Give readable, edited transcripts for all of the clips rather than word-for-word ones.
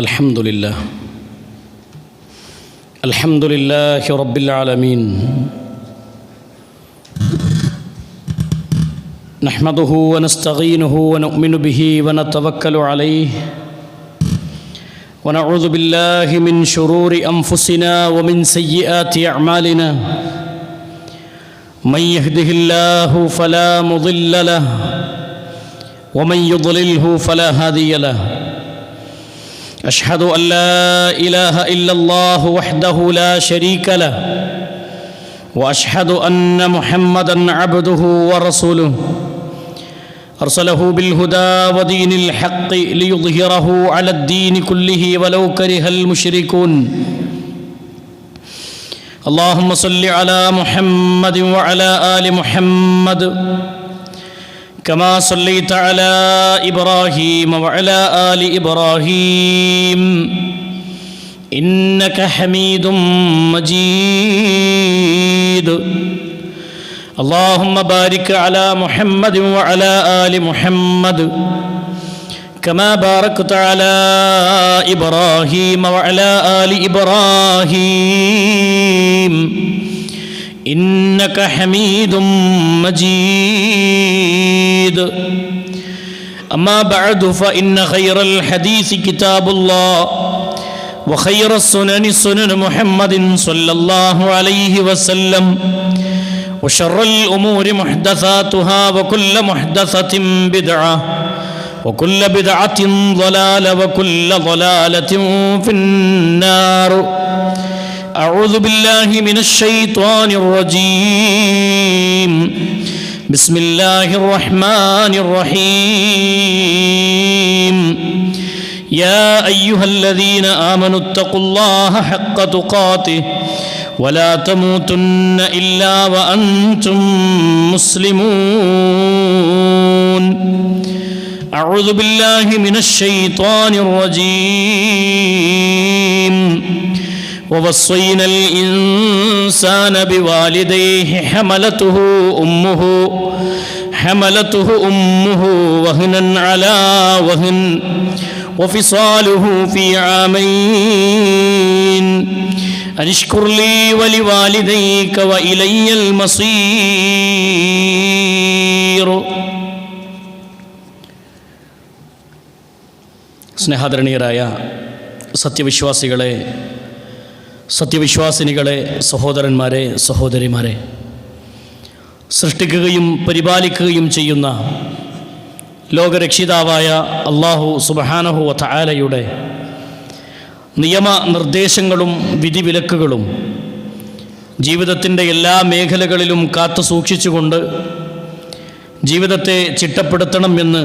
الحمد لله رب العالمين نحمده ونستعينه ونؤمن به ونتوكل عليه ونعوذ بالله من شرور أنفسنا ومن سيئات أعمالنا من يهده الله فلا مضل له ومن يضلله فلا هادي له أشهد أن لا إله إلا الله وحده لا شريك له وأشهد أن محمدًا عبده ورسوله أرسله بالهدى ودين الحق ليظهره على الدين كله ولو كره المشركون اللهم صل على محمد وعلى آل محمد كما صليت على إبراهيم وعلى آل إبراهيم إنك حميد مجيد اللهم بارك على محمد وعلى آل محمد كما باركت على إبراهيم وعلى آل إبراهيم إنك حميد مجيد أما بعد فإن خير الحديث كتاب الله وخير السنن سنن محمد صلى الله عليه وسلم وشر الأمور محدثاتها وكل محدثة بدعة وكل بدعة ضلالة وكل ضلالة في النار أعوذ بالله من الشيطان الرجيم بسم الله الرحمن الرحيم يا أيها الذين آمنوا اتقوا الله حق تقاته ولا تموتن إلا وأنتم مسلمون أعوذ بالله من الشيطان الرجيم ووصينا الإنسان بوالديه حملته أمه وهنا على وهن وفصاله في عامين أن اشكر لي ولوالديك وإلي المصير. സ്നേഹാദരണീയരായ സത്യവിശ്വാസികളെ, സത്യവിശ്വാസിനികളെ, സഹോദരന്മാരെ, സഹോദരിമാരെ, സൃഷ്ടിക്കുകയും പരിപാലിക്കുകയും ചെയ്യുന്ന ലോകരക്ഷിതാവായ അല്ലാഹു സുബ്ഹാനഹു വ തആലയുടെ നിയമനിർദ്ദേശങ്ങളും വിധിവിലക്കുകളും ജീവിതത്തിൻ്റെ എല്ലാ മേഖലകളിലും കാത്തു സൂക്ഷിച്ചുകൊണ്ട് ജീവിതത്തെ ചിട്ടപ്പെടുത്തണം എന്ന്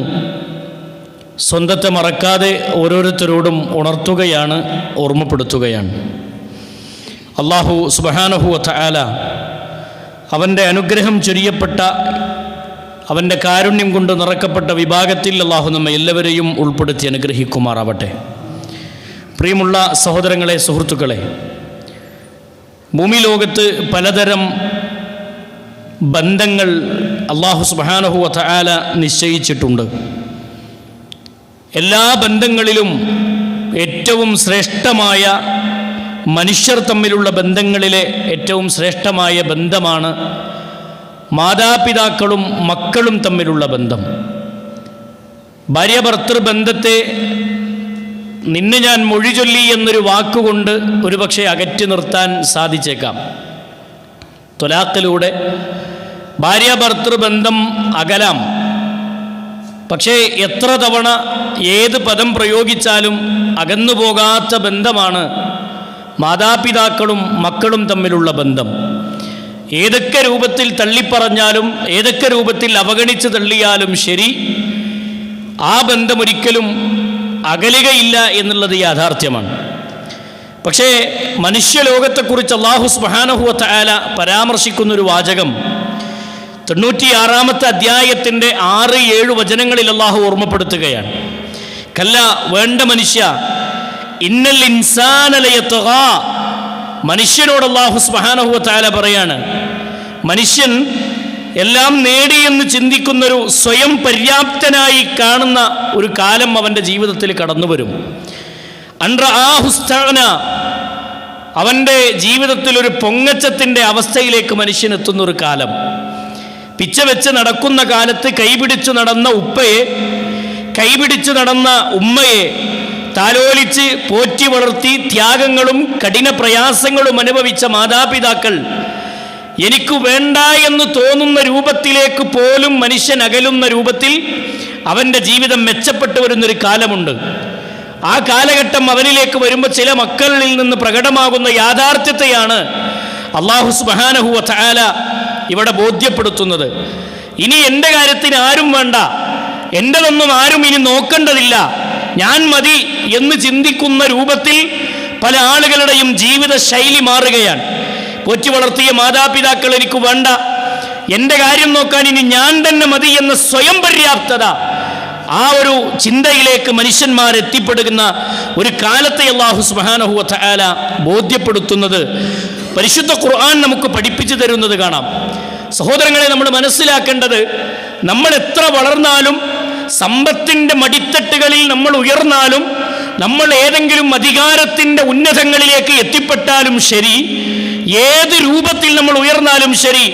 സ്വന്തത്തെ മറക്കാതെ ഓരോരുത്തരോടും ഉണർത്തുകയാണ്, ഓർമ്മപ്പെടുത്തുകയാണ്. അല്ലാഹു സുബ്ഹാനഹു വ തആല അവൻ്റെ അനുഗ്രഹം ചൊരിയപ്പെട്ട, അവൻ്റെ കാരുണ്യം കൊണ്ട് നിറക്കപ്പെട്ട വിഭാഗത്തിൽ അല്ലാഹു നമ്മെ എല്ലാവരെയും ഉൾപ്പെടുത്തി അനുഗ്രഹിക്കുമാറാവട്ടെ. പ്രിയമുള്ള സഹോദരങ്ങളെ, സുഹൃത്തുക്കളെ, ഭൂമി ലോകത്ത് പലതരം ബന്ധങ്ങൾ അല്ലാഹു സുബ്ഹാനഹു വ തആല നിശ്ചയിച്ചിട്ടുണ്ട്. എല്ലാ ബന്ധങ്ങളിലും ഏറ്റവും ശ്രേഷ്ഠമായ, മനുഷ്യർ തമ്മിലുള്ള ബന്ധങ്ങളിലെ ഏറ്റവും ശ്രേഷ്ഠമായ ബന്ധമാണ് മാതാപിതാക്കളും മക്കളും തമ്മിലുള്ള ബന്ധം. ഭാര്യ-ഭർത്തൃ ബന്ധത്തെ നിന്നെ ഞാൻ മൊഴി ചൊല്ലി എന്നൊരു വാക്കുകൊണ്ട് ഒരുപക്ഷെ അകറ്റി നിർത്താൻ സാധിച്ചേക്കാം. ത്വലാഖിലൂടെ ഭാര്യ-ഭർത്തൃ ബന്ധം അകലാം. പക്ഷേ എത്ര തവണ ഏത് പദം പ്രയോഗിച്ചാലും അകന്നു പോകാത്ത ബന്ധമാണ് മാതാപിതാക്കളും മക്കളും തമ്മിലുള്ള ബന്ധം. ഏതൊക്കെ രൂപത്തിൽ തള്ളിപ്പറഞ്ഞാലും, ഏതൊക്കെ രൂപത്തിൽ അവഗണിച്ച് തള്ളിയാലും ശരി, ആ ബന്ധമൊരിക്കലും അകലുകയില്ല എന്നുള്ളത് യാഥാർത്ഥ്യമാണ്. പക്ഷേ മനുഷ്യലോകത്തെക്കുറിച്ച് അല്ലാഹു സുബ്ഹാനഹു വ തആല പരാമർശിക്കുന്നൊരു വാചകം 96-ാമത്തെ അധ്യായത്തിൻ്റെ 6-7 വചനങ്ങളിൽ അല്ലാഹു ഓർമ്മപ്പെടുത്തുകയാണ്. കല്ല, വേണ്ട മനുഷ്യ, ഇന്നൽ ഇൻസാന ലയത്ഗാ, മനുഷ്യനോട് അല്ലാഹു സുബ്ഹാനഹു വ തആല പറയാണ്, മനുഷ്യൻ എല്ലാം നേടിയെന്ന് ചിന്തിക്കുന്നൊരു സ്വയം പര്യാപ്തനായി കാണുന്ന ഒരു കാലം അവൻ്റെ ജീവിതത്തിൽ കടന്നു വരും. അൻറആഹുസ്തഅന, അവൻ്റെ ജീവിതത്തിൽ ഒരു പൊങ്ങച്ചത്തിൻ്റെ അവസ്ഥയിലേക്ക് മനുഷ്യനെത്തുന്ന ഒരു കാലം. പിച്ച വെച്ച് നടക്കുന്ന കാലത്ത് കൈപിടിച്ചു നടന്ന ഉപ്പയെ, കൈപിടിച്ചു നടന്ന ഉമ്മയെ താലോലിച്ച് പോറ്റി വളർത്തി ത്യാഗങ്ങളും കഠിന പ്രയാസങ്ങളും അനുഭവിച്ച മാതാപിതാക്കൾ എനിക്ക് വേണ്ട എന്ന് തോന്നുന്ന രൂപത്തിലേക്ക് പോലും മനുഷ്യൻ അകലുന്ന രൂപത്തിൽ അവൻ്റെ ജീവിതം മെച്ചപ്പെട്ടു വരുന്നൊരു കാലമുണ്ട്. ആ കാലഘട്ടം അവനിലേക്ക് വരുമ്പോൾ ചില മക്കളിൽ നിന്ന് പ്രകടമാകുന്ന യാഥാർത്ഥ്യത്തെയാണ് അല്ലാഹു സുബ്ഹാനഹു വ തആല ഇവിടെ ബോധ്യപ്പെടുത്തുന്നത്. ഇനി എൻ്റെ കാര്യത്തിന് ആരും വേണ്ട, എൻ്റെതൊന്നും ആരും ഇനി നോക്കേണ്ടതില്ല, ഞാൻ മതി എന്ന് ചിന്തിക്കുന്ന രൂപത്തിൽ പല ആളുകളുടെയും ജീവിത ശൈലി മാറുകയാണ്. പോറ്റി വളർത്തിയ മാതാപിതാക്കൾ എനിക്ക് വേണ്ട, എൻ്റെ കാര്യം നോക്കാൻ ഇനി ഞാൻ തന്നെ മതി എന്ന സ്വയം പര്യാപ്തത, ആ ഒരു ചിന്തയിലേക്ക് മനുഷ്യന്മാർ എത്തിപ്പെടുന്ന ഒരു കാലത്തെ അല്ലാഹു സുബ്ഹാനഹു വ തആല ബോധ്യപ്പെടുത്തുന്നത് പരിശുദ്ധ ഖുർആൻ നമുക്ക് പഠിപ്പിച്ചു തരുന്നത് കാണാം. സഹോദരങ്ങളെ, നമ്മൾ മനസ്സിലാക്കേണ്ടത്, നമ്മൾ എത്ര വളർന്നാലും, സമ്പത്തിൻ്റെ മടിത്തട്ടുകളിൽ നമ്മൾ ഉയർന്നാലും, നമ്മൾ ഏതെങ്കിലും അധികാരത്തിൻ്റെ ഉന്നതങ്ങളിലേക്ക് എത്തിപ്പെട്ടാലും ശരി, ഏത് രൂപത്തിൽ നമ്മൾ ഉയർന്നാലും ശരി,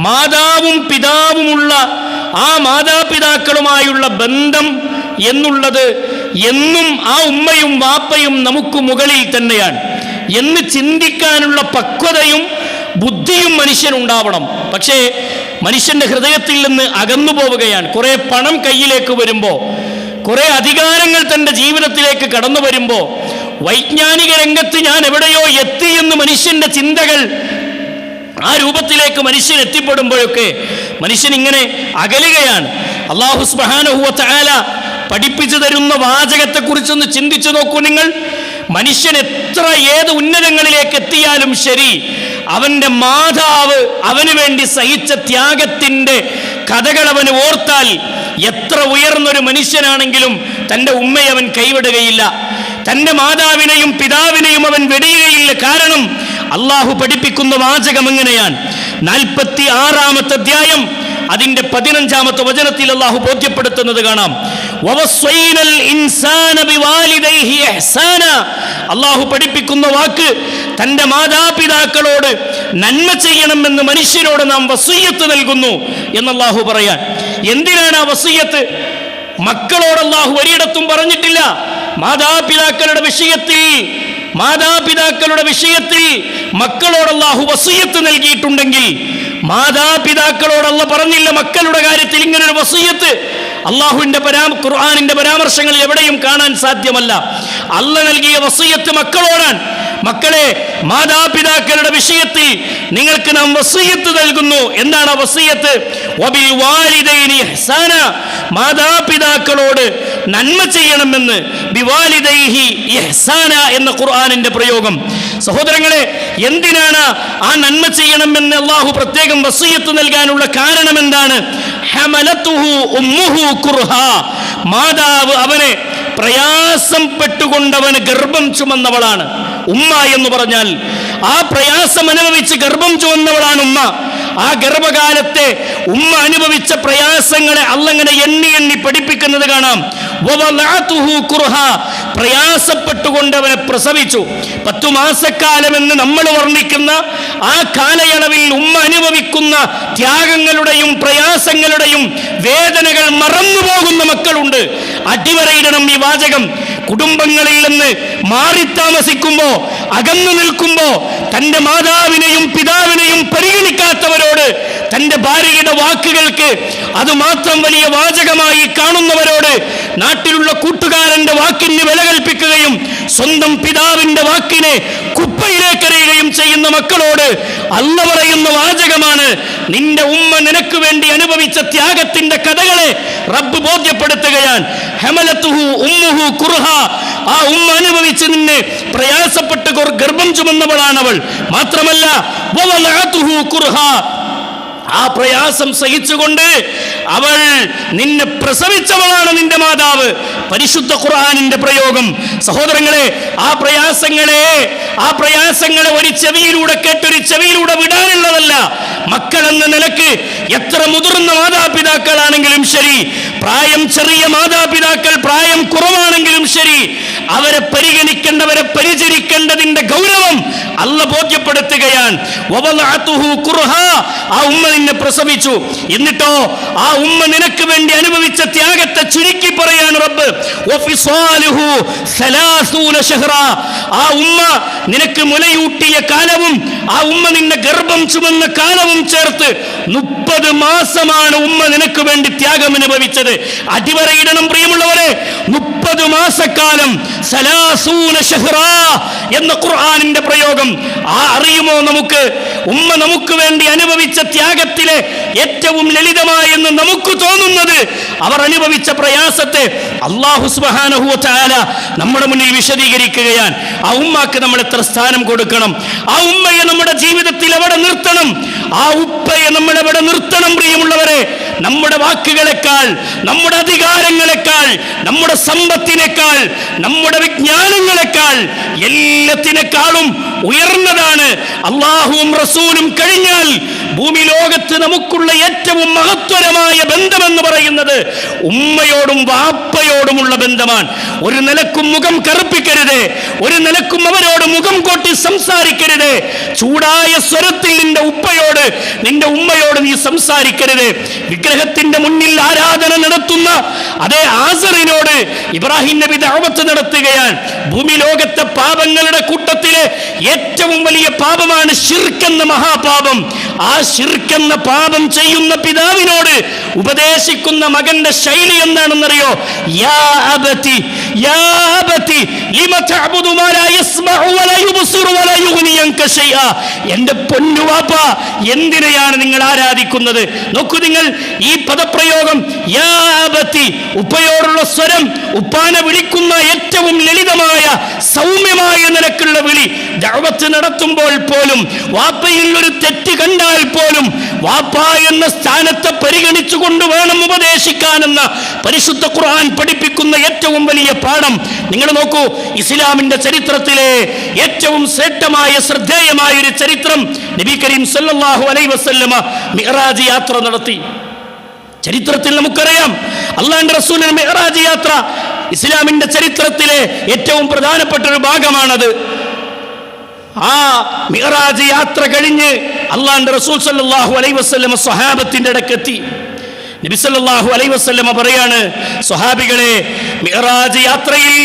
മാതാവും പിതാവുമുള്ള ആ മാതാപിതാക്കളുമായുള്ള ബന്ധം എന്നുള്ളത് എന്നും ആ ഉമ്മയും വാപ്പയും നമുക്ക് മുകളിൽ തന്നെയാണ് എന്ന് ചിന്തിക്കാനുള്ള പക്വതയും ബുദ്ധിയും മനുഷ്യനുണ്ടാവണം. പക്ഷേ മനുഷ്യൻ്റെ ഹൃദയത്തിൽ നിന്ന് അകന്നു പോവുകയാണ്. കുറേ പണം കയ്യിലേക്ക് വരുമ്പോൾ, കുറേ അധികാരങ്ങൾ തൻ്റെ ജീവിതത്തിലേക്ക് കടന്നു വരുമ്പോൾ, വൈജ്ഞാനിക രംഗത്ത് ഞാൻ എവിടെയോ എത്തി എന്ന് മനുഷ്യൻ്റെ ചിന്തകൾ ആ രൂപത്തിലേക്ക് മനുഷ്യൻ എത്തിപ്പെടുമ്പോഴൊക്കെ മനുഷ്യൻ ഇങ്ങനെ അകലുകയാണ്. അല്ലാഹു സുബ്ഹാനഹു വ തആല പഠിപ്പിച്ചു തരുന്ന വാചകത്തെക്കുറിച്ചൊന്ന് ചിന്തിച്ചു നോക്കൂ നിങ്ങൾ. മനുഷ്യൻ എത്ര ഏത് ഉന്നതങ്ങളിലേക്ക് എത്തിയാലും ശരി, അവൻ്റെ മാതാവ് അവന് വേണ്ടി സഹിച്ച ത്യാഗത്തിൻ്റെ കഥകൾ അവന് ഓർത്താൽ, എത്ര ഉയർന്നൊരു മനുഷ്യനാണെങ്കിലും തൻ്റെ ഉമ്മയെ അവൻ കൈവിടുകയില്ല, തൻ്റെ മാതാവിനെയും പിതാവിനെയും അവൻ വെടിയുകയില്ല. കാരണം അള്ളാഹു പഠിപ്പിക്കുന്ന വാചകം എങ്ങനെയാണ്? 46-ാമത്തെ അധ്യായം അതിൻ്റെ 15-ാമത്തെ വചനത്തിൽ അള്ളാഹു ബോധ്യപ്പെടുത്തുന്നത് കാണാം. വവസ്വൈനൽ ഇൻസാന ബിവാലിദൈഹി ഇഹ്സാന. അള്ളാഹു പഠിപ്പിക്കുന്ന വാക്ക്, തൻ്റെ മാതാപിതാക്കളോട് നന്മ ചെയ്യണമെന്ന് മനുഷ്യരോട് നാം വസിയ്യത്ത് നൽകുന്നു എന്ന് അള്ളാഹു പറയാൻ. എന്തിനാണ് ആ വസിയ്യത്ത്? മക്കളോട് അള്ളാഹു ഒരിടത്തും പറഞ്ഞിട്ടില്ല. മാതാപിതാക്കളുടെ വിഷയത്തിൽ മക്കളോട് അല്ലാഹു വസിയ്യത്ത് നൽകിയിട്ടുണ്ടെങ്കിൽ, മാതാപിതാക്കളോട് അല്ലാഹു പറഞ്ഞില്ല മക്കളുടെ കാര്യത്തിൽ ഇങ്ങനൊരു വസിയ്യത്ത്. അള്ളാഹുവിൻ്റെ ഖുർആനിൻ്റെ പരാമർശങ്ങളിൽ എവിടെയും കാണാൻ സാധ്യമല്ല. അല്ലാഹു നൽകിയ വസിയ്യത്ത് മക്കളോടാണ്. മക്കളെ, മാതാപിതാക്കളുടെ വിഷയത്തിൽ നിങ്ങൾക്ക് നാം വസിയ്യത്ത് നൽകുന്നു. എന്താണ് വസിയ്യത്ത്? വബിൽ വാലിദൈനി ഇഹ്സാന. മാതാപിതാക്കളോട് നന്മ ചെയ്യണമെന്ന്, ബിവാലിദൈഹി ഇഹ്സാന എന്ന ഖുർആനിന്റെ പ്രയോഗം. സഹോദരങ്ങളെ, എന്തിനാണ് ആ നന്മ ചെയ്യണമെന്ന് അല്ലാഹു പ്രത്യേകം വസിയ്യത്ത് നൽകാനുള്ള കാരണം എന്താണ്? ഹമലതുഹു ഉമ്മുഹു കുർഹാ. മാതാവ് അവനെ പ്രയാസം പെട്ടുകൊണ്ടവന് ഗർഭം ചുമന്നവളാണ്. ഉമ്മ എന്ന് പറഞ്ഞാൽ ആ പ്രയാസം അനുഭവിച്ച് ഗർഭം ചുമന്നവളാണ് ഉമ്മ. ആ ഗർഭകാലത്തെ ഉമ്മ അനുഭവിച്ച പ്രയാസങ്ങളെ അള്ളങ്ങനെ എണ്ണി എണ്ണി പഠിപ്പിക്കുന്നത് കാണാം. പ്രയാസപ്പെട്ടുകൊണ്ട് അവനെ പ്രസവിച്ചു. 10 മാസക്കാലമെന്ന് നമ്മൾ വർണ്ണിക്കുന്ന ആ കാലയളവിൽ ഉമ്മ അനുഭവിക്കുന്ന ത്യാഗങ്ങളുടെയും പ്രയാസങ്ങളുടെയും വേദനകൾ മറന്നുപോകുന്ന മക്കളുണ്ട്. അടിവരയിടണം ഈ വാചകം. കുടുംബങ്ങളിൽ നിന്ന് മാറി താമസിക്കുമ്പോ, അകന്നു നിൽക്കുമ്പോ, തൻ്റെ മാതാവിനെയും പിതാവിനെയും പരിഗണിക്കാത്തവരോട്, തൻ്റെ ഭാര്യയുടെ വാക്കുകൾക്ക് അതുമാത്രം വലിയ വാചകമായി കാണുന്നവരോട്, നാട്ടിലുള്ള കൂട്ടുകാരന്റെ വാക്കിന് വില കൽപ്പിക്കുകയും സ്വന്തം പിതാവിന്റെ വാക്കിനെ കുപ്പയിലേക്കെറിയുകയും ചെയ്യുന്ന മക്കളോട് അല്ലാഹു പറയുന്ന വാചകമാണ്, നിന്റെ ഉമ്മ നിനക്ക് വേണ്ടി അനുഭവിച്ച ത്യാഗത്തിന്റെ കഥകളെ റബ്ബ് ബോധ്യപ്പെടുത്തുകയാണ്. ഹമലതുഹു ഉമ്മുഹു കുർഹാ. ആ ഉമ്മ അനുഭവിച്ച് നിന്നെ പ്രയാസപ്പെട്ട് ഗർഭം ചുമന്നവളാണവൾ. മാത്രമല്ല വവലഅതുഹു കുർഹാ. ആ പ്രയാസം സഹിച്ചുകൊണ്ട് അവൾ നിന്നെ പ്രസവിച്ചവളാണ് നിന്റെ മാതാവ്. പരിശുദ്ധ ഖുർആനിന്റെ പ്രയോഗം. സഹോദരങ്ങളെ, ആ പ്രയാസങ്ങളെ ഒരു ചെവിയിലൂടെ കേട്ടൊരു ചെവിയിലൂടെ വിടാനുള്ളതല്ല. മക്കളെന്ന നിലക്ക് എത്ര മുതിർന്ന മാതാപിതാക്കളാണെങ്കിലും ശരി, പ്രായം ചെറിയ മാതാപിതാക്കൾ പ്രായം കുറവാണെങ്കിലും ശരി, അവരെ പരിഗണിക്കേണ്ട കൊടുക്കേണ്ടതിന്റെ ഗൗരവം അല്ല ബോധ്യപ്പെടുത്തുകയാണ്. ആ ഉമ്മ നിന്നെ പ്രസവിച്ചു, എന്നിട്ടോ ആ ഉമ്മ നിനക്ക് വേണ്ടി അനുഭവിച്ച ത്യാഗത്തെ ചുരുക്കി പറയാണ് റബ്ബ്. ആ ഉമ്മ നിനക്ക് മുലയൂട്ടിയ കാലവും ആ ഉമ്മ നിന്നെ ഗർഭം ചുമന്ന കാലവും ചേർത്ത് 30 മാസമാണ് ഉമ്മ നിനക്ക് വേണ്ടി ത്യാഗം അനുഭവിച്ചത്. അടിവരയിടണം പ്രിയമുള്ളവരെ, 30 മാസക്കാലം എന്ന ഖുർആനിന്റെ പ്രയോഗം അറിയുമോ നമുക്ക്? ഉമ്മ നമുക്ക് വേണ്ടി അനുഭവിച്ച ത്യാഗത്തിലെ ഏറ്റവും ലളിതമായെന്ന് നമുക്ക് തോന്നുന്നത് അവർ അനുഭവിച്ച പ്രയാസത്തെ അല്ലാഹു സുബ്ഹാനഹു വ തആല നമ്മുടെ മുന്നിൽ വിശദീകരിക്കുകയാണ്. ആ ഉമ്മക്ക് നമ്മൾ എത്ര സ്ഥാനം കൊടുക്കണം? ആ ഉമ്മയെ നമ്മുടെ ജീവിതത്തിൽ എവിടെ നിർത്തണം? ആ ഉപ്പയെ നമ്മൾ എവിടെ നിർത്തണം? പ്രിയമുള്ളവരെ, നമ്മുടെ വാക്കുകളെക്കാൾ, നമ്മുടെ അധികാരങ്ങളെക്കാൾ, നമ്മുടെ സമ്പത്തിനേക്കാൾ, നമ്മുടെ വിജ്ഞാനങ്ങളെക്കാൾ, എല്ലാത്തിനേക്കാളും ഉയർന്നതാണ് അല്ലാഹുവും റസൂലും കഴിഞ്ഞാൽ ഭൂമി ലോകത്ത് നമുക്കുള്ള ഏറ്റവും മഹത്വരമായ ബന്ധമെന്ന് പറയുന്നത് ഉമ്മയോടും വാപ്പയോടുമുള്ള ബന്ധമാണ്. ഒരു നിലക്കും മുഖം കറുപ്പിക്കരുത്, ഒരു നിലക്കും അവരോട് മുഖം കൊട്ടി സംസാരിക്കരുത്. ചൂടായ സ്വരത്തിൽ നിന്റെ ഉപ്പയോട്, നിന്റെ ഉമ്മയോട് നീ സംസാരിക്കരുത്. വിഗ്രഹത്തിന്റെ മുന്നിൽ ആരാധന നടത്തുന്ന അതേ ആസറിനോട് ഇബ്രാഹിം നബി ദഅവത്ത് നടത്തുകയാണ്. ഭൂമി ലോകത്തെ പാപങ്ങളുടെ കൂട്ടത്തിലെ ഏറ്റവും വലിയ പാപമാണ് ശിർക്ക് എന്ന മഹാപാപം. ആ ശിർക്ക് എന്ന പാപം ചെയ്യുന്ന പിതാവിനോട് ഉപദേശിക്കുന്ന മകന്റെ ശൈലി എന്താണെന്നറിയോ? യാ അബതി യാ അബതി ലിമ തഅബുദു മാ ലാ യസ്മഉ വലാ യുബ്സിറു വലാ യുഗ്നി അൻക ശൈആ. എൻ്റെ പൊന്നുവാപ്പ, എന്തിനെയാണ് നിങ്ങൾ ആരാധിക്കുന്നത്? നോക്കൂ നിങ്ങൾ, ഈ പദപ്രയോഗം യാ അബതി, ഉപ്പയോടുള്ള സ്വരം, ഉപ്പാനെ വിളിക്കുന്ന ഏറ്റവും ലളിതമായ സൗമ്യമായ നിലക്കുള്ള വിളി. ദഅവത്ത് നടത്തുമ്പോൾ പോലും, വാപ്പയിൽ ഒരു തെറ്റ് കണ്ടാൽ പോലും വാപ്പ എന്ന സ്ഥാനത്തെ പരിഗണിച്ചുകൊണ്ട് വേണം ഉപദേശിക്കാനെന്ന പരിശുദ്ധ ഖുർആൻ പഠിപ്പിക്കുന്ന ഏറ്റവും വലിയ പാഠം നിങ്ങൾ നോക്കൂ. ഇസ്ലാമിന്റെ ചരിത്രത്തിലെ ഏറ്റവും ശ്രേഷ്ഠമായ ശ്രദ്ധേയമായ ഒരു ചരിത്രം, നബി കരീം സല്ലല്ലാഹു അലൈഹി വസല്ലമ മിഅ്റാജ് യാത്ര നടത്തി. ചരിത്രത്തിൽ നമുക്കറിയാം, അല്ലാഹുവിന്റെ റസൂലിന്റെ മിഅ്റാജ് യാത്ര ഇസ്ലാമിന്റെ ചരിത്രത്തിലെ ഏറ്റവും പ്രധാനപ്പെട്ട ഒരു ഭാഗമാണത്. ആ മിഅ്റാജ് യാത്ര കഴിഞ്ഞ് അല്ലാഹുവിന്റെ റസൂൽ സല്ലല്ലാഹു അലൈഹി വസല്ലമ സ്വഹാബത്തിന്റെ അടുക്കെത്തി. നബി സല്ലല്ലാഹു അലൈഹി വസല്ലമ പറയാണ്, സ്വഹാബികളെ, മിഅ്റാജ് യാത്രയിൽ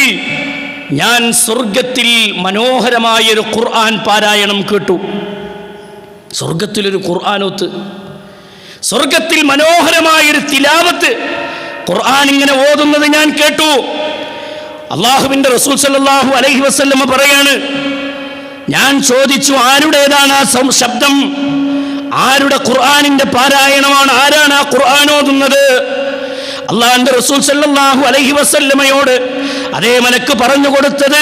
ഞാൻ സ്വർഗത്തിൽ മനോഹരമായൊരു ഖുർആൻ പാരായണം കേട്ടു. സ്വർഗത്തിലൊരു ഖുർആനോത്ത്, സ്വർഗത്തിൽ മനോഹരമായൊരു തിലാവത്ത്, ഖുർആൻ ഇങ്ങനെ ഓതുന്നത് ഞാൻ കേട്ടു. അല്ലാഹുവിന്റെ റസൂൽ സല്ലല്ലാഹു അലൈഹി വസല്ലമ പറയാണ്, ഞാൻ ചോദിച്ചു, ആരുടേതാണ് ആ ശബ്ദം? ആരുടെ ഖുർആനിന്റെ പാരായണമാണ്? ആരാണ് ആ ഖുർആൻ ഓതുന്നത്? അല്ലാഹുവിന്റെ റസൂൽ സല്ലല്ലാഹു അലൈഹി വസല്ലമയോട് അതേ മലക്ക് പറഞ്ഞു കൊടുത്തത്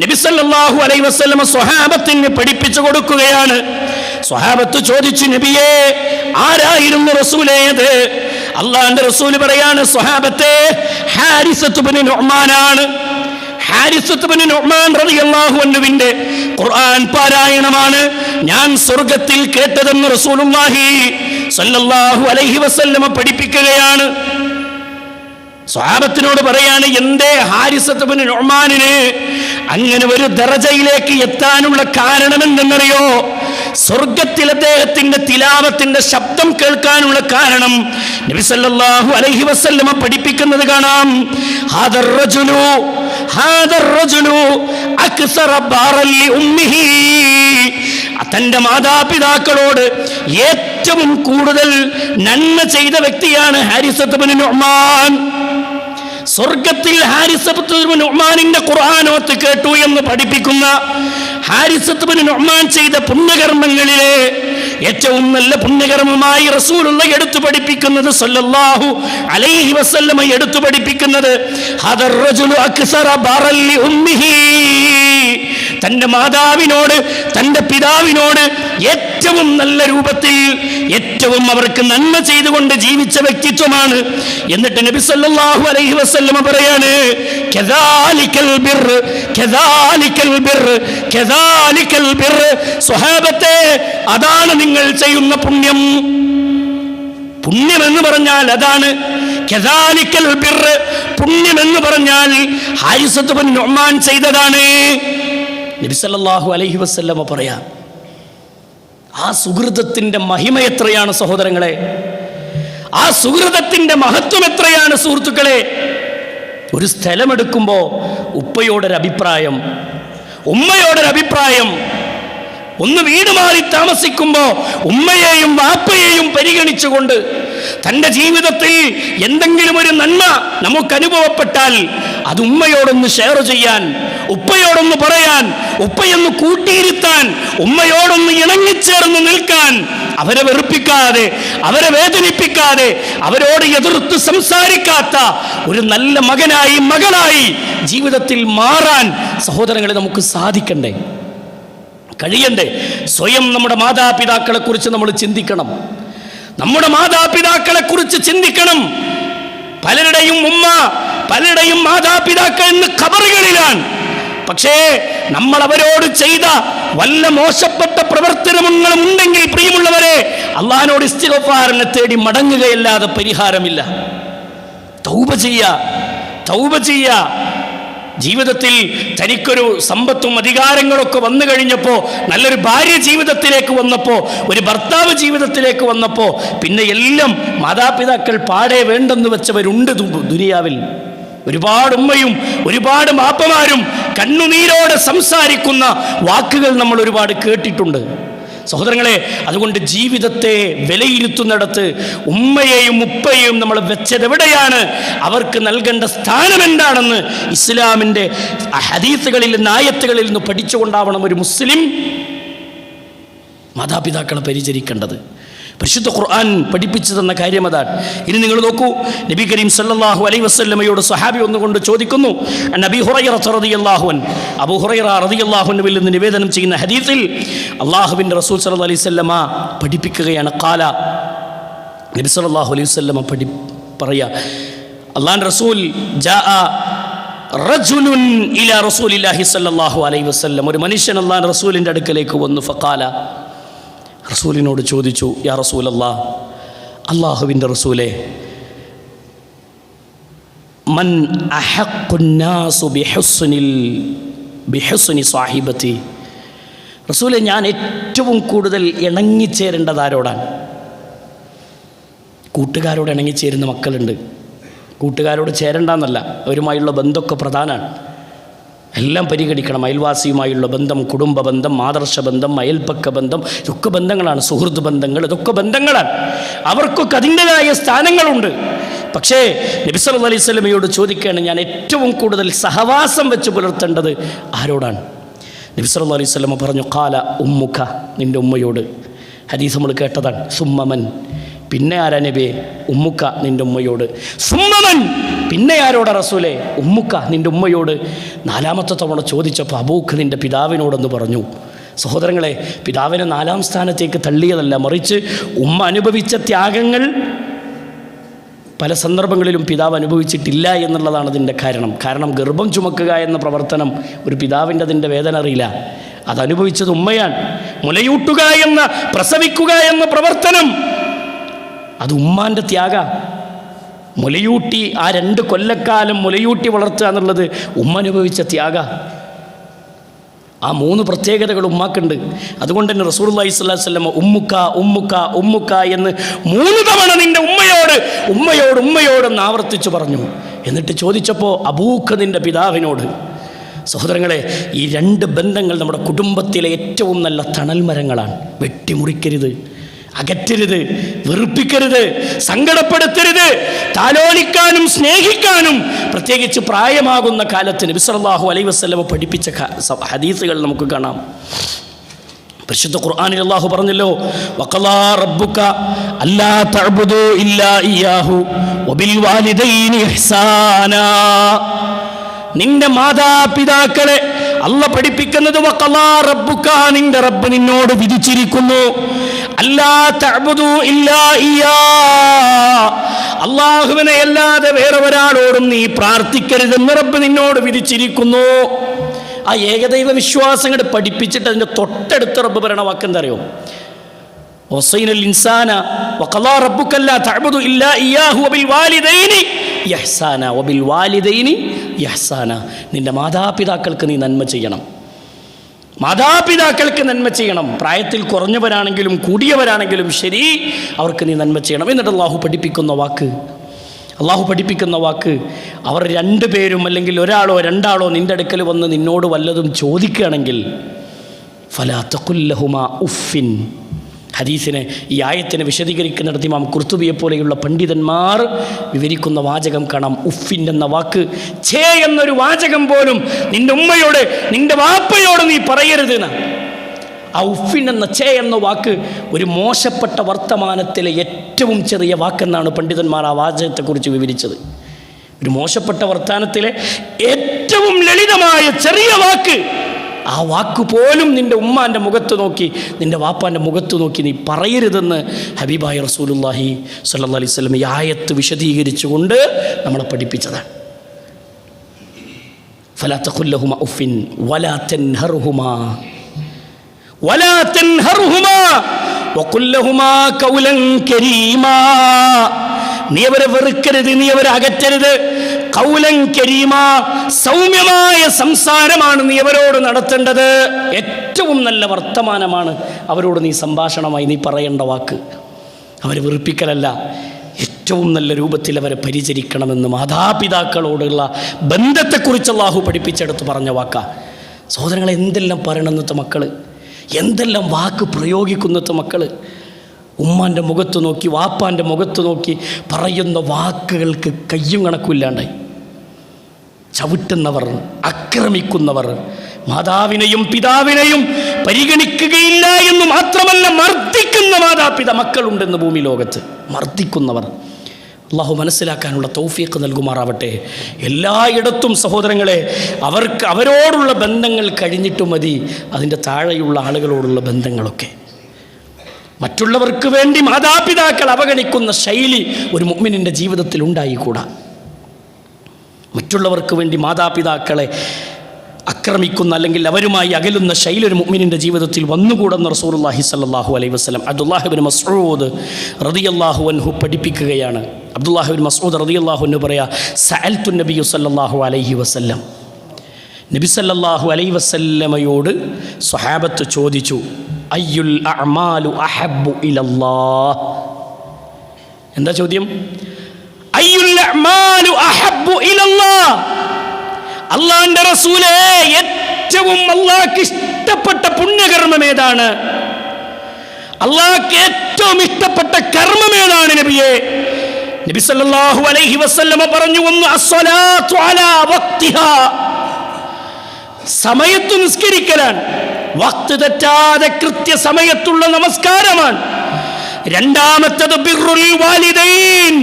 നബി സല്ലല്ലാഹു അലൈഹി വസല്ലമ സ്വഹാബത്തിന് പഠിപ്പിച്ചു കൊടുക്കുകയാണ്. സ്വഹാബത്ത് ചോദിച്ചു, നബിയേ, ആരായിരുന്നു റസൂലേത്? അല്ലാഹുവിന്റെ റസൂൽ പറയാണ്, സ്വഹാബത്തെ, ഹാരിസത്ത് ഇബ്നു നുഅ്മാനാണ്. ഹാരിസത്ത് ഇബ്നു നുഅ്മാൻ റളിയല്ലാഹു അൻഹുവിന്റെ ഖുർആൻ പാരായണമാണ് ഞാൻ സ്വർഗ്ഗത്തിൽ കേട്ടതെന്ന് റസൂലുള്ളാഹി സ്വല്ലല്ലാഹു അലൈഹി വസല്ലമ പഠിപ്പിക്കുകയാണ്. സ്വഹാബത്തിനോട് പറയാണ്, എന്തേ ഹാരിസത്ത് ഇബ്നു നുഅ്മാനിന് അങ്ങനെ ഒരു ദറജയിലേക്ക് എത്താനുള്ള കാരണം എന്തെന്നറിയോ? സ്വർഗത്തിൽ അദ്ദേഹത്തിന്റെ തിലാവത്തിന്റെ ശബ്ദം കേൾക്കാനുള്ള കാരണം നബി സല്ലല്ലാഹു അലൈഹി വസല്ലമ പഠിപ്പിക്കുന്നത് കാണാം. ഹാദർ റജുലു അക്സറ ബാറൻ ലി ഉമ്മിഹി, തന്റെ മാതാപിതാക്കളോട് ഏറ്റവും കൂടുതൽ നന്മ ചെയ്ത വ്യക്തിയാണ് ഹാരിസത്ത് ഇബ്നു നുഅ്മാൻ. സ്വർഗത്തിൽ ഹാരിസത്ത് ഇബ്നു നുഅ്മാനിന്റെ ഖുർആനോത്ത് കേട്ടു എന്ന് പഠിപ്പിക്കുന്ന ഹാരിസത്ത് ഇബ്നു നുഅ്മാൻ ചെയ്ത പുണ്യകർമ്മങ്ങളിലെ ഏറ്റവും നല്ല പുണ്യകർമ്മമായി റസൂലുള്ളാഹി എടുത്തു പഠിപ്പിക്കുന്നത്, സല്ലല്ലാഹു അലൈഹി വസല്ലമ എടുത്തു പഠിപ്പിക്കുന്നത്, ഹദർ റജുലു അക്സറ ബറൽ ലി ഉമ്മിഹി, തന്റെ മാതാവിനോട്, തന്റെ പിതാവിനോട് ഏറ്റവും നല്ല രൂപത്തിൽ, ഏറ്റവും അവർക്ക് നന്മ ചെയ്തുകൊണ്ട് ജീവിച്ച വ്യക്തിത്വമാണ്. എന്നിട്ട് നബി സല്ലല്ലാഹു അലൈഹി വസല്ലമ പറയാണ്, കദാലിക്കൽ ബിർറ് കദാലിക്കൽ ബിർറ് കദാലിക്കൽ ബിർറ്, സ്വഹാബത്തെ, അതാണ് നിങ്ങൾ ചെയ്യുന്ന പുണ്യം. പുണ്യം എന്ന് പറഞ്ഞാൽ അതാണ്. കദാലിക്കൽ ബിർറ്, പുണ്യം എന്ന് പറഞ്ഞാൽ ഹാരിസത്ത് ഇബ്നു നുഅ്മാൻ ചെയ്തതാണ്. നബി സല്ലല്ലാഹു അലൈഹി വസല്ലമ പറയാം, ആ സുഹൃതത്തിൻ്റെ മഹിമ എത്രയാണ് സഹോദരങ്ങളെ, ആ സുഹൃതത്തിൻ്റെ മഹത്വം എത്രയാണ് സുഹൃത്തുക്കളെ. ഒരു സ്ഥലമെടുക്കുമ്പോൾ ഉപ്പയോടൊരഭിപ്രായം, ഉമ്മയോടൊരഭിപ്രായം. ഒന്ന് വീട് മാറി താമസിക്കുമ്പോൾ ഉമ്മയെയും വാപ്പയെയും പരിഗണിച്ചുകൊണ്ട് തൻ്റെ ജീവിതത്തിൽ എന്തെങ്കിലും ഒരു നന്മ നമുക്ക് അനുഭവപ്പെട്ടാൽ അത് ഉമ്മയോടൊന്ന് ഷെയർ ചെയ്യാൻ, ഉപ്പയോടൊന്ന് പറയാൻ, ഉപ്പയൊന്ന് കൂട്ടിയിരുത്താൻ, ഉമ്മയോടൊന്ന് ഇണങ്ങിച്ചേർന്ന് നിൽക്കാൻ, അവരെ വെറുപ്പിക്കാതെ, അവരെ വേദനിപ്പിക്കാതെ, അവരോട് എതിർത്ത് സംസാരിക്കാത്ത ഒരു നല്ല മകനായി മകളായി ജീവിതത്തിൽ മാറാൻ സഹോദരങ്ങളെ നമുക്ക് സാധിക്കണ്ടേ, കഴിയണ്ടേ. സ്വയം നമ്മുടെ മാതാപിതാക്കളെ കുറിച്ച് നമ്മൾ ചിന്തിക്കണം, നമ്മുടെ മാതാപിതാക്കളെ കുറിച്ച് ചിന്തിക്കണം. പലരുടെയും ഉമ്മ, പലരുടെയും മാതാപിതാക്കൾ ഇന്ന് ഖബറുകളിലാണ്. പക്ഷേ നമ്മൾ അവരോട് ചെയ്ത വല്ല മോശപ്പെട്ട പ്രവർത്തനങ്ങളും ഉണ്ടെങ്കിൽ പ്രിയമുള്ളവരെ, അള്ളാഹിനോട് ഇസ്തിഗ്ഫാറിനെ തേടി മടങ്ങുകയല്ലാതെ പരിഹാരമില്ല. തൗബ ചെയ്യുക. ജീവിതത്തിൽ തനിക്കൊരു സമ്പത്തും അധികാരങ്ങളൊക്കെ വന്നു കഴിഞ്ഞപ്പോൾ, നല്ലൊരു ഭാര്യ ജീവിതത്തിലേക്ക് വന്നപ്പോൾ, ഒരു ഭർത്താവ് ജീവിതത്തിലേക്ക് വന്നപ്പോൾ, പിന്നെ എല്ലാം മാതാപിതാക്കൾ പാടെ വേണ്ടെന്ന് വെച്ചവരുണ്ട് ദുനിയാവിൽ. ഒരുപാട് ഉമ്മയും ഒരുപാട് മാപ്പമാരും കണ്ണുനീരോടെ സംസാരിക്കുന്ന വാക്കുകൾ നമ്മൾ ഒരുപാട് കേട്ടിട്ടുണ്ട് സഹോദരങ്ങളെ. അതുകൊണ്ട് ജീവിതത്തെ വിലയിരുത്തുന്നിടത്ത് ഉമ്മയെയും ഉപ്പയെയും നമ്മൾ വെച്ചത് എവിടെയാണ്, അവർക്ക് നൽകേണ്ട സ്ഥാനം എന്താണെന്ന് ഇസ്ലാമിൻ്റെ ഹദീസുകളിൽ നിന്ന്, ആയത്തുകളിൽ നിന്ന് പഠിച്ചുകൊണ്ടാവണം ഒരു മുസ്ലിം മാതാപിതാക്കളെ പരിചരിക്കേണ്ടത്. പരിശുദ്ധ ഖുർആൻ പഠിപ്പിച്ചു തന്ന കാര്യം അതാണ്. ഇനി നിങ്ങൾ നോക്കൂ, നബി കരീം സല്ലല്ലാഹു അലൈഹി വസല്ലമയോട് സ്വഹാബി ഒന്നുകൊണ്ട് ചോദിക്കുന്നു. നബി ഹുറൈറ റളിയല്ലാഹു അൻഹു, അബൂ ഹുറൈറ റളിയല്ലാഹു അൻഹുവിൽ നിന്ന് നിവേദനം ചെയ്യുന്ന ഹദീസിൽ അല്ലാഹുവിൻ്റെ റസൂൽ സല്ലല്ലാഹു അലൈഹി വസല്ലമ പഠിപ്പിക്കുകയാണ്. ഖാല, നബി സല്ലല്ലാഹു അലൈഹി വസല്ലമ പറയാ, അല്ലാഹുവിൻ്റെ റസൂൽ ജാഅ റജുലുൻ ഇലാ റസൂലില്ലാഹി സല്ലല്ലാഹു അലൈഹി വസല്ലം, ഒരു മനുഷ്യൻ അല്ലാഹുവിൻ്റെ റസൂലിൻ്റെ അടുക്കലേക്ക് വന്നു. ഫഖാല, റസൂലിനോട് ചോദിച്ചു, യാ റസൂലല്ലാഹ്, അല്ലാഹുവിൻ്റെ റസൂലേ, മൻ അഹഖുന്നാസു ബിഹുസ്നി സാഹിബത്തി, റസൂലേ ഞാൻ ഏറ്റവും കൂടുതൽ ഇണങ്ങിച്ചേരേണ്ടത് ആരോടാണ്? കൂട്ടുകാരോട് ഇണങ്ങിച്ചേരുന്ന മക്കളുണ്ട്, കൂട്ടുകാരോട് ചേരണ്ടെന്നല്ല, അവരുമായുള്ള ബന്ധമൊക്കെ പ്രധാനമാണ്. എല്ലാം പരിഗണിക്കണം. അയൽവാസിയുമായുള്ള ബന്ധം, കുടുംബ ബന്ധം, ആദർശ ബന്ധം, അയൽപ്പക്ക ബന്ധം, ഇതൊക്കെ ബന്ധങ്ങളാണ്. സുഹൃത്ത് ബന്ധങ്ങൾ, ഇതൊക്കെ ബന്ധങ്ങളാണ്. അവർക്കൊക്കെ അതിൻ്റെതായ സ്ഥാനങ്ങളുണ്ട്. പക്ഷേ നബി സല്ലല്ലാഹു അലൈഹി വസല്ലമയോട് ചോദിക്കുകയാണ്, ഞാൻ ഏറ്റവും കൂടുതൽ സഹവാസം വെച്ച് പുലർത്തേണ്ടത് ആരോടാണ്? നബി സല്ലല്ലാഹു അലൈഹി വസല്ലമ പറഞ്ഞു, ഖാല ഉമ്മുക, നിൻ്റെ ഉമ്മയോട്. ഹദീസ് നമ്മൾ കേട്ടതാണ്. സുമ്മമൻ, പിന്നെ ആരാ നബിയെ? ഉമ്മുക്ക, നിൻ്റെ ഉമ്മയോട്. സുമ്മമൻ, പിന്നെ ആരോടാ റസൂലേ? ഉമ്മുക്ക, നിൻ്റെ ഉമ്മയോട്. നാലാമത്തെ തവണ ചോദിച്ചപ്പോൾ അബൂക്ക്, നിൻ്റെ പിതാവിനോടെന്ന് പറഞ്ഞു. സഹോദരങ്ങളെ, പിതാവിനെ 4ാം സ്ഥാനത്തേക്ക് തള്ളിയതല്ല, മറിച്ച് ഉമ്മ അനുഭവിച്ച ത്യാഗങ്ങൾ പല സന്ദർഭങ്ങളിലും പിതാവ് അനുഭവിച്ചിട്ടില്ല എന്നുള്ളതാണ് അതിൻ്റെ കാരണം ഗർഭം ചുമക്കുക എന്ന പ്രവർത്തനം ഒരു പിതാവിൻ്റെ അതിൻ്റെ വേദന അറിയില്ല, അതനുഭവിച്ചത് ഉമ്മയാണ്. മുലയൂട്ടുക എന്ന, പ്രസവിക്കുക എന്ന പ്രവർത്തനം അത് ഉമ്മാൻ്റെ ത്യാഗ. മുലയൂട്ടി ആ 2 കൊല്ലക്കാലം മുലയൂട്ടി വളർത്തുക എന്നുള്ളത് ഉമ്മ അനുഭവിച്ച ത്യാഗ. ആ 3 പ്രത്യേകതകൾ ഉമ്മാക്കുണ്ട്. അതുകൊണ്ട് തന്നെ റസൂലുള്ളാഹി സ്വല്ലല്ലാഹു അലൈഹി വസല്ലം ഉമ്മുക്ക ഉമ്മുക്ക ഉമ്മുക്ക എന്ന് 3 തവണ നിൻ്റെ ഉമ്മയോടെന്ന് ആവർത്തിച്ചു പറഞ്ഞു. എന്നിട്ട് ചോദിച്ചപ്പോൾ അബൂക്ക, നിൻ്റെ പിതാവിനോട്. സഹോദരങ്ങളെ, ഈ 2 ബന്ധങ്ങൾ നമ്മുടെ കുടുംബത്തിലെ ഏറ്റവും നല്ല തണൽ മരങ്ങളാണ്. വെട്ടിമുറിക്കരുത്, അകറ്റരുത്, വെറുപ്പിക്കരുത്, സങ്കടപ്പെടുത്തരുത്. താലോലിക്കാനും സ്നേഹിക്കാനും പ്രത്യേകിച്ച് പ്രായമാകുന്ന കാലത്ത് നബി സല്ലല്ലാഹു അലൈഹി വസല്ലം പഠിപ്പിച്ച ഹദീസുകൾ നമുക്ക് കാണാം. പരിശുദ്ധ ഖുർആനിൽ അല്ലാഹു പറഞ്ഞല്ലോ, വഖലാ റബ്ബുക അല്ലാ തഅബുദു ഇല്ലാ ഇയ്യാഹു വബിൽ വാലിദൈനി ഇഹ്സാനാ. നിന്റെ മാതാപിതാക്കളെ അല്ല പഠിപ്പിക്കുന്നത്, വഖലാ റബ്ബുക, നിന്റെ റബ്ബ് നിന്നോട് വിധിച്ചിരിക്കുന്നു, അല്ലാ തഅബുദു ഇല്ലാ ഇയ്യാ, അല്ലാഹുവിനെ അല്ലാതെ വേറെ ഒരാളോടും നീ പ്രാർത്ഥിക്കരുതെന്ന് റബ്ബ് നിന്നോട് വിധിച്ചിരിക്കുന്നു. ആ ഏകദൈവ വിശ്വാസങ്ങൾ പഠിപ്പിച്ചിട്ട് അതിൻ്റെ തൊട്ടടുത്ത റബ്ബ് പറയണ വാക്കെന്താ അറിയോ? വസൈനൽ ഇൻസാന വഖലാ റബ്ബുക അല്ലാ തഅബുദു ഇല്ലാ ഇയ്യാഹു വബിൽ വാലിദൈനി ഇഹ്സാന, വബിൽ വാലിദൈനി ഇഹ്സാന, നിന്റെ മാതാപിതാക്കൾക്ക് നീ നന്മ ചെയ്യണം. മാതാപിതാക്കൾക്ക് നന്മ ചെയ്യണം. പ്രായത്തിൽ കുറഞ്ഞവരാണെങ്കിലും കൂടിയവരാണെങ്കിലും ശരി, അവർക്ക് നീ നന്മ ചെയ്യണം. എന്നിട്ട് അള്ളാഹു പഠിപ്പിക്കുന്ന വാക്ക്, അവർ രണ്ടുപേരും അല്ലെങ്കിൽ ഒരാളോ രണ്ടാളോ നിൻ്റെ അടുക്കൽ വന്ന് നിന്നോട് വല്ലതും ചോദിക്കുകയാണെങ്കിൽ ഫലാ തഖുൽ ലഹുമാ ഉഫിൻ. ഹദീസിനെ, ഈ ആയത്തിനെ വിശദീകരിക്കുന്നിടത്ത് ഇമാം ഖുർത്തുബിയെ പോലെയുള്ള പണ്ഡിതന്മാർ വിവരിക്കുന്ന വാചകം കാണാം. ഉഫിൻ എന്ന വാക്ക്, ഛേ എന്നൊരു വാചകം പോലും നിൻ്റെ ഉമ്മയോട് നിൻ്റെ വാപ്പയോട് നീ പറയരുതെന്ന്. ആ ഉഫിൻ എന്ന ഛേ എന്ന വാക്ക് ഒരു മോശപ്പെട്ട വർത്തമാനത്തിലെ ഏറ്റവും ചെറിയ വാക്കെന്നാണ് പണ്ഡിതന്മാർ ആ വാചകത്തെക്കുറിച്ച് വിവരിച്ചത്. ഒരു മോശപ്പെട്ട വർത്തമാനത്തിലെ ഏറ്റവും ലളിതമായ ചെറിയ വാക്ക്, ആ വാക്ക് പോലും നിൻ്റെ ഉമ്മാൻ്റെ മുഖത്ത് നോക്കി നിൻ്റെ വാപ്പാൻ്റെ മുഖത്ത് നോക്കി നീ പറയരുതെന്ന് ഹബീബായ റസൂലുള്ളാഹി സ്വല്ലല്ലാഹി അലൈഹി വസല്ലം ഈ ആയത്ത് വിശദീകരിച്ചുകൊണ്ട് നമ്മളെ പഠിപ്പിച്ചതാണ്. ഫലാ തഖുൽ ലഹുമാ ഉഫിൻ വലാ തൻഹർഹുമാ വഖുൽ ലഹുമാ ഖൗലൻ കരീമാ. നീ അവരെ വെറുക്കരുത്, നീ അവരെ അകറ്റരുത്. ഖൗലൻ കരീമാ, സൗമ്യമായ സംസാരമാണ് നീ അവരോട് നടത്തേണ്ടത്. ഏറ്റവും നല്ല വർത്തമാനമാണ് അവരോട് നീ സംഭാഷണമായി നീ പറയേണ്ട വാക്ക്. അവരെ വെറുപ്പിക്കലല്ല, ഏറ്റവും നല്ല രൂപത്തിൽ അവരെ പരിചരിക്കണമെന്ന് മാതാപിതാക്കളോടുള്ള ബന്ധത്തെക്കുറിച്ച് അല്ലാഹു പഠിപ്പിച്ചെടുത്ത് പറഞ്ഞ വാക്കാ. സഹോദരങ്ങളെ, എന്തെല്ലാം പറയണമെന്നത്തെ മക്കൾ, എന്തെല്ലാം വാക്ക് പ്രയോഗിക്കുന്നത്തെ മക്കൾ. ഉമ്മാൻ്റെ മുഖത്ത് നോക്കി വാപ്പാൻ്റെ മുഖത്ത് നോക്കി പറയുന്ന വാക്കുകൾക്ക് കയ്യും കണക്കില്ലാണ്ടായി. ചവിട്ടുന്നവർ, ആക്രമിക്കുന്നവർ, മാതാവിനെയും പിതാവിനെയും പരിഗണിക്കുകയില്ല എന്ന് മാത്രമല്ല, മർദ്ദിക്കുന്ന മക്കളുണ്ടെന്ന് ഭൂമി ലോകത്ത്. മർദ്ദിക്കുന്നവർ. അള്ളാഹു മനസ്സിലാക്കാനുള്ള തൗഫീഖ് നൽകുമാറാവട്ടെ. എല്ലായിടത്തും സഹോദരങ്ങളെ, അവരോടുള്ള ബന്ധങ്ങൾ കഴിഞ്ഞിട്ട് മതി അതിൻ്റെ താഴെയുള്ള ആളുകളോടുള്ള ബന്ധങ്ങളൊക്കെ. മറ്റുള്ളവർക്ക് വേണ്ടി മാതാപിതാക്കൾ അവഗണിക്കുന്ന ശൈലി ഒരു മുഅ്മിനിൻ്റെ ജീവിതത്തിൽ ഉണ്ടായിക്കൂടാ. മറ്റുള്ളവർക്ക് വേണ്ടി മാതാപിതാക്കളെ ആക്രമിക്കുന്ന അല്ലെങ്കിൽ അവരുമായി അകലുന്ന ശൈലി ഒരു മുഅ്മിനിൻ്റെ ജീവിതത്തിൽ വന്നുകൂടെന്ന് റസൂലുള്ളാഹി സ്വല്ലല്ലാഹു അലൈഹി വസല്ലം അബ്ദുല്ലാഹി ഇബ്നു മസ്ഊദ് റളിയല്ലാഹു അൻഹു പഠിപ്പിക്കുകയാണ്. അബ്ദുല്ലാഹി ഇബ്നു മസ്ഊദ് റളിയല്ലാഹു അൻഹു പറയാ, സഅൽതു നബിയു സ്വല്ലല്ലാഹു അലൈഹി വസല്ലം, നബി സല്ലല്ലാഹു അലൈഹി വസല്ലമയോട് സ്വഹാബത്ത് ചോദിച്ചു, അയ്യുൽ അഅമാലു അഹബ്ബു ഇലല്ലാഹ്. എന്താ ചോദ്യം? അയ്യുൽ അഅമാലു അഹബ്ബു ഇലല്ലാഹ്. അല്ലാഹുവിന്റെ റസൂലേ, ഏറ്റവും അല്ലാഹുവിന് ഇഷ്ടപ്പെട്ട പുണ്യകർമ്മം ഏതാണ്? അല്ലാഹുവിന് ഏറ്റവും ഇഷ്ടപ്പെട്ട കർമ്മം ഏതാണ് നബിയേ? നബി സല്ലല്ലാഹു അലൈഹി വസല്ലമ പറഞ്ഞു, ഒന്ന് അസ്സലാത്തു അലാ വഖ്തിഹാ, സമയത്ത് നിസ്കരിക്കലാണ്, വഖ്ത് തെറ്റാതെ കൃത്യസമയത്തുള്ള നമസ്കാരമാണ്. രണ്ടാമത്തേത് ബിർറുൽ വാലിദൈൻ,